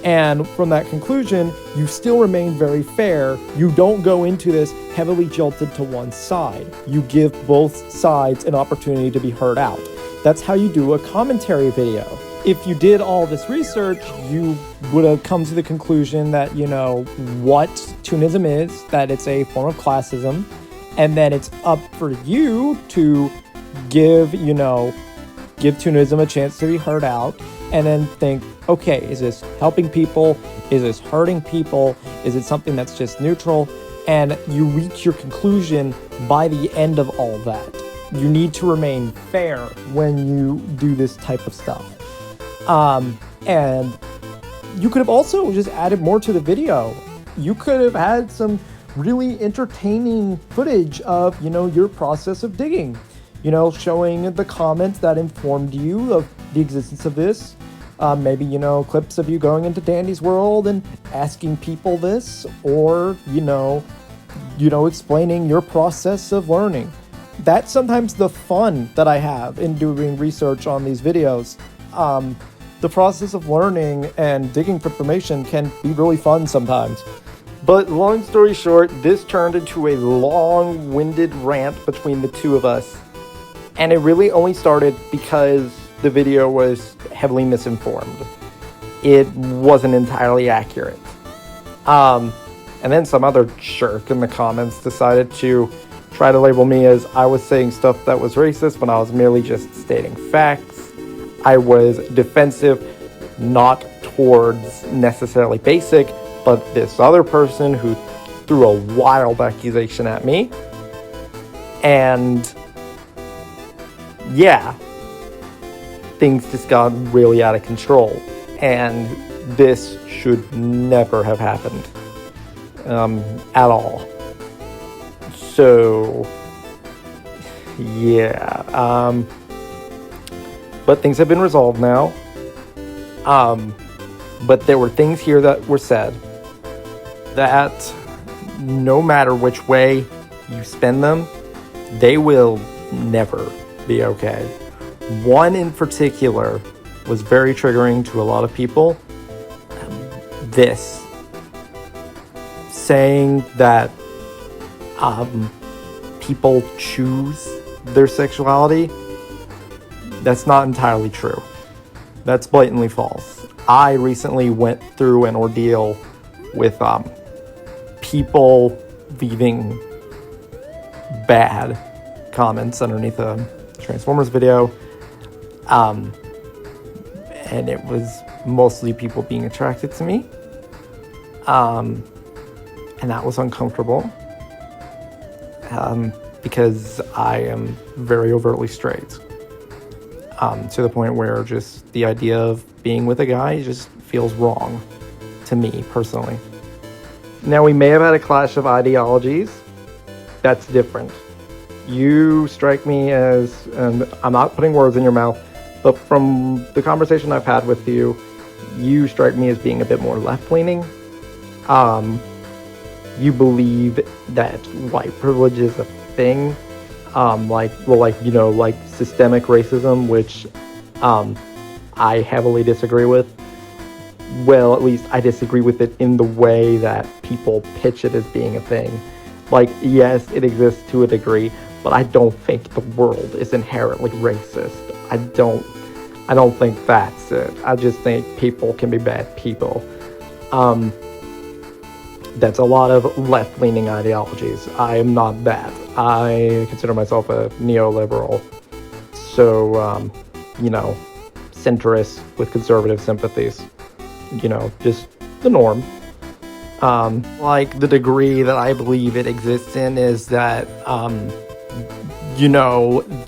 And from that conclusion, you still remain very fair. You don't go into this heavily jilted to one side. You give both sides an opportunity to be heard out. That's how you do a commentary video. If you did all this research, you would have come to the conclusion that, what Toonism is, that it's a form of classism, and then it's up for you to give Toonism a chance to be heard out, and then think, okay, is this helping people? Is this hurting people? Is it something that's just neutral? And you reach your conclusion by the end of all that. You need to remain fair when you do this type of stuff. And you could have also just added more to the video. You could have had some really entertaining footage of, your process of digging. Showing the comments that informed you of the existence of this. Maybe, clips of you going into Dandy's World and asking people this, or, explaining your process of learning. That's sometimes the fun that I have in doing research on these videos. The process of learning and digging for information can be really fun sometimes. But long story short, this turned into a long-winded rant between the two of us. And it really only started because the video was heavily misinformed. It wasn't entirely accurate. And then some other jerk in the comments decided to try to label me as I was saying stuff that was racist when I was merely just stating facts. I was defensive, not towards necessarily basic, but this other person who threw a wild accusation at me. And yeah, things just got really out of control. And this should never have happened at all. So, yeah. But things have been resolved now. But there were things here that were said that no matter which way you spin them, they will never be okay. One in particular was very triggering to a lot of people. This saying that people choose their sexuality, that's not entirely true. That's blatantly false. I recently went through an ordeal with people leaving bad comments underneath a Transformers video, and it was mostly people being attracted to me, and that was uncomfortable, because I am very overtly straight, to the point where just the idea of being with a guy just feels wrong to me personally. Now, we may have had a clash of ideologies. That's different. You strike me as, and I'm not putting words in your mouth, but from the conversation I've had with you, you strike me as being a bit more left-leaning. You believe that white privilege is a thing, like systemic racism, which I heavily disagree with. Well, at least I disagree with it in the way that people pitch it as being a thing. Like, yes, it exists to a degree, but I don't think the world is inherently racist. I don't think that's it. I just think people can be bad people. That's a lot of left-leaning ideologies. I am not that. I consider myself a neoliberal. So, centrist with conservative sympathies. Just the norm. Like, the degree that I believe it exists in is that,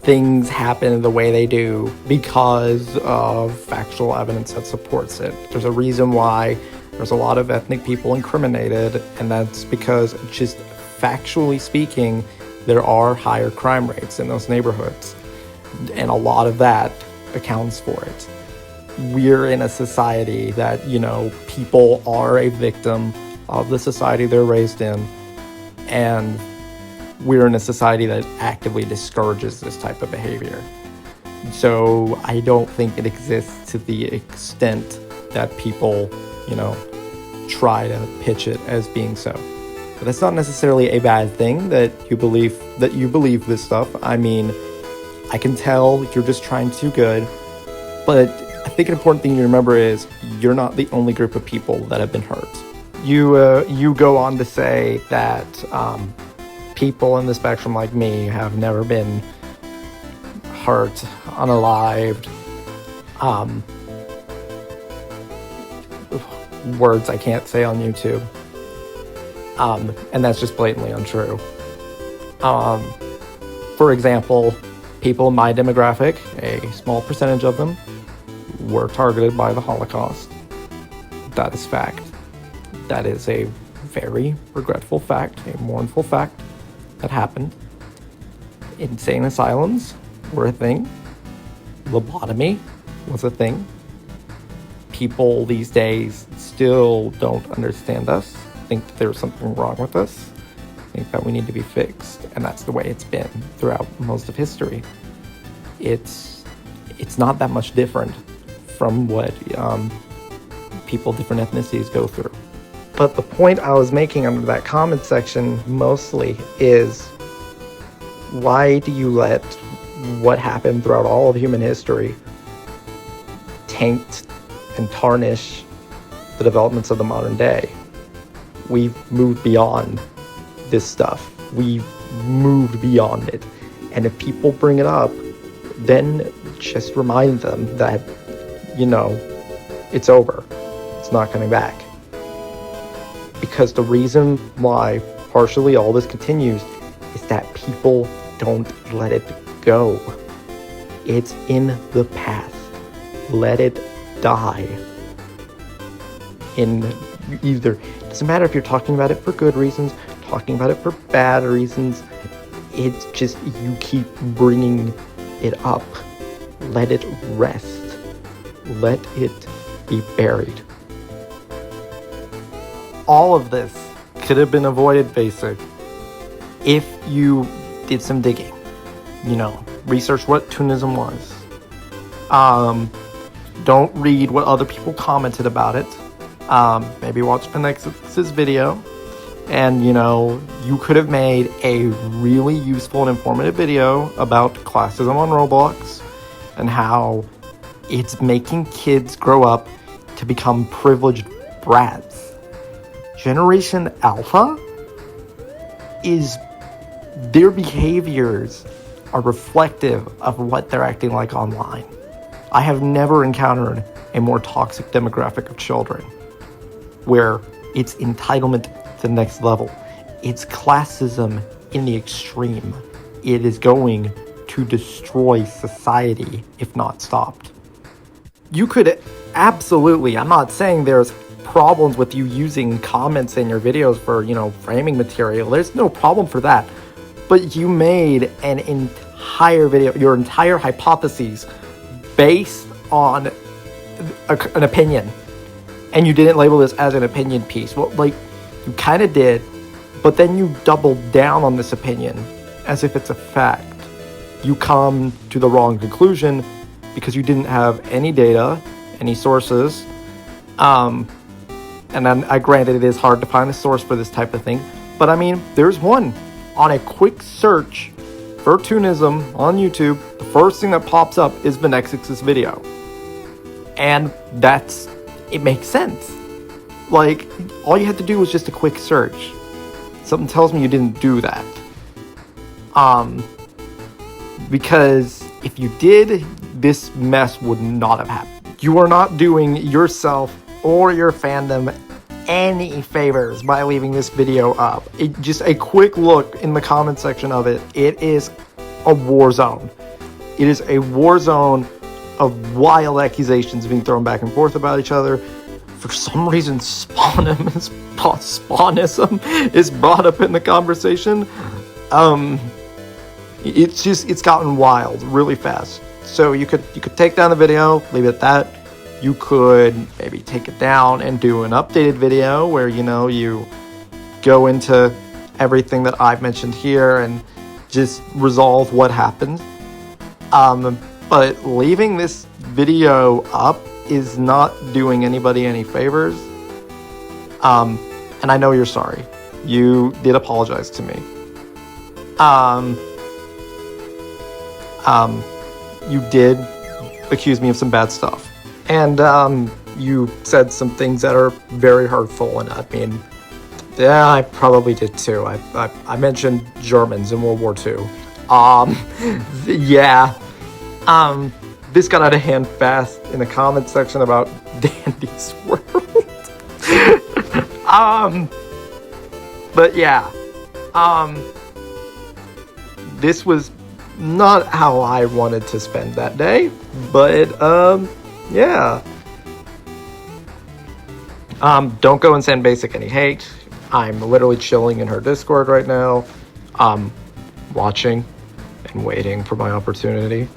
things happen the way they do because of factual evidence that supports it. There's a reason why there's a lot of ethnic people incriminated, and that's because, just factually speaking, there are higher crime rates in those neighborhoods. And a lot of that accounts for it. We're in a society that, people are a victim of the society they're raised in, and we're in a society that actively discourages this type of behavior. So I don't think it exists to the extent that people, try to pitch it as being so. But that's not necessarily a bad thing that you believe this stuff. I mean, I can tell you're just trying to do good, but I think an important thing to remember is you're not the only group of people that have been hurt. You go on to say that people in the spectrum like me have never been hurt, unalived, words I can't say on YouTube, and that's just blatantly untrue. For example, people in my demographic, a small percentage of them, were targeted by the Holocaust. That is fact. That is a very regretful fact, a mournful fact that happened. Insane asylums were a thing. Lobotomy was a thing. People these days still don't understand us, think that there's something wrong with us, think that we need to be fixed, and that's the way it's been throughout most of history. It's not that much different from what people of different ethnicities go through. But the point I was making under that comment section mostly is, why do you let what happened throughout all of human history taint and tarnish the developments of the modern day? We've moved beyond this stuff. We've moved beyond it. And if people bring it up, then just remind them that, it's over. It's not coming back. Because the reason why partially all this continues is that people don't let it go. It's in the past. Let it die. in either. It doesn't matter if you're talking about it for good reasons, talking about it for bad reasons. It's just you keep bringing it up. Let it rest. Let it be buried. All of this could have been avoided, Basic, if you did some digging. You know, research what Toonism was. Don't read what other people commented about it. Maybe watch Penex's video. And, you know, you could have made a really useful and informative video about classism on Roblox and how it's making kids grow up to become privileged brats. Generation Alpha their behaviors are reflective of what they're acting like online. I have never encountered a more toxic demographic of children where it's entitlement to the next level. It's classism in the extreme. It is going to destroy society if not stopped. You could absolutely, I'm not saying there's problems with you using comments in your videos for, you know, framing material. There's no problem for that. But you made an entire video, your entire hypotheses based on an opinion. And you didn't label this as an opinion piece. Well, like, you kind of did, but then you doubled down on this opinion as if it's a fact. You come to the wrong conclusion because you didn't have any data, any sources. And then I granted it is hard to find a source for this type of thing, but I mean, there's one. On a quick search for Toonism on YouTube, the first thing that pops up is Benexix's video. And it makes sense. Like, all you had to do was just a quick search. Something tells me you didn't do that. Because if you did, this mess would not have happened. You are not doing yourself or your fandom any favors by leaving this video up. Just a quick look in the comment section of it. It is a war zone. It is a war zone of wild accusations being thrown back and forth about each other. For some reason, spawnism is brought up in the conversation. It's gotten wild really fast. So you could take down the video, leave it at that. You could maybe take it down and do an updated video where, you know, you go into everything that I've mentioned here and just resolve what happened. But leaving this video up is not doing anybody any favors. And I know you're sorry. You did apologize to me. You did accuse me of some bad stuff. And you said some things that are very hurtful, and I mean, yeah, I probably did too. I mentioned Germans in World War II. Yeah. This got out of hand fast in the comment section about Dandy's World. But yeah. This was not how I wanted to spend that day, but yeah. Don't go and send Basic any hate. I'm literally chilling in her Discord right now, watching and waiting for my opportunity.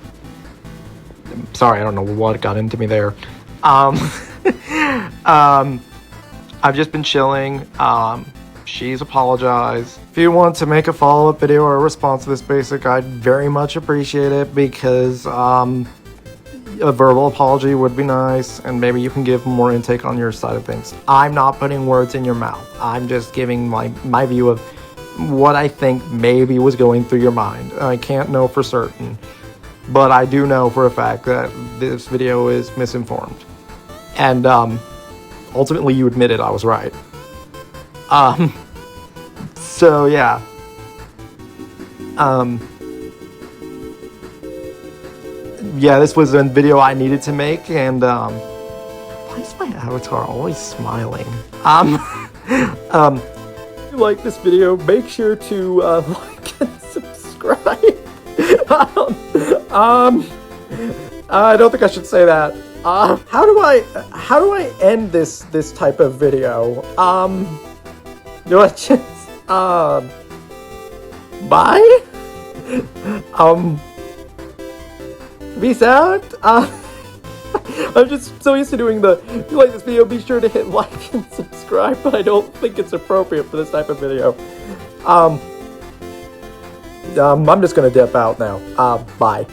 Sorry, I don't know what got into me there. I've just been chilling. She's apologized. If you want to make a follow-up video or a response to this, Basic, I'd very much appreciate it, because a verbal apology would be nice, and maybe you can give more intake on your side of things. I'm not putting words in your mouth. I'm just giving my view of what I think maybe was going through your mind. I can't know for certain, but I do know for a fact that this video is misinformed. And ultimately you admitted I was right. So yeah. Yeah, this was a video I needed to make, and why is my avatar always smiling? If you like this video, make sure to like and subscribe. I don't think I should say that. How do I end this type of video? Do I just, bye? Peace out? I'm just so used to doing the, if you like this video, be sure to hit like and subscribe, but I don't think it's appropriate for this type of video. I'm just gonna dip out now. Bye.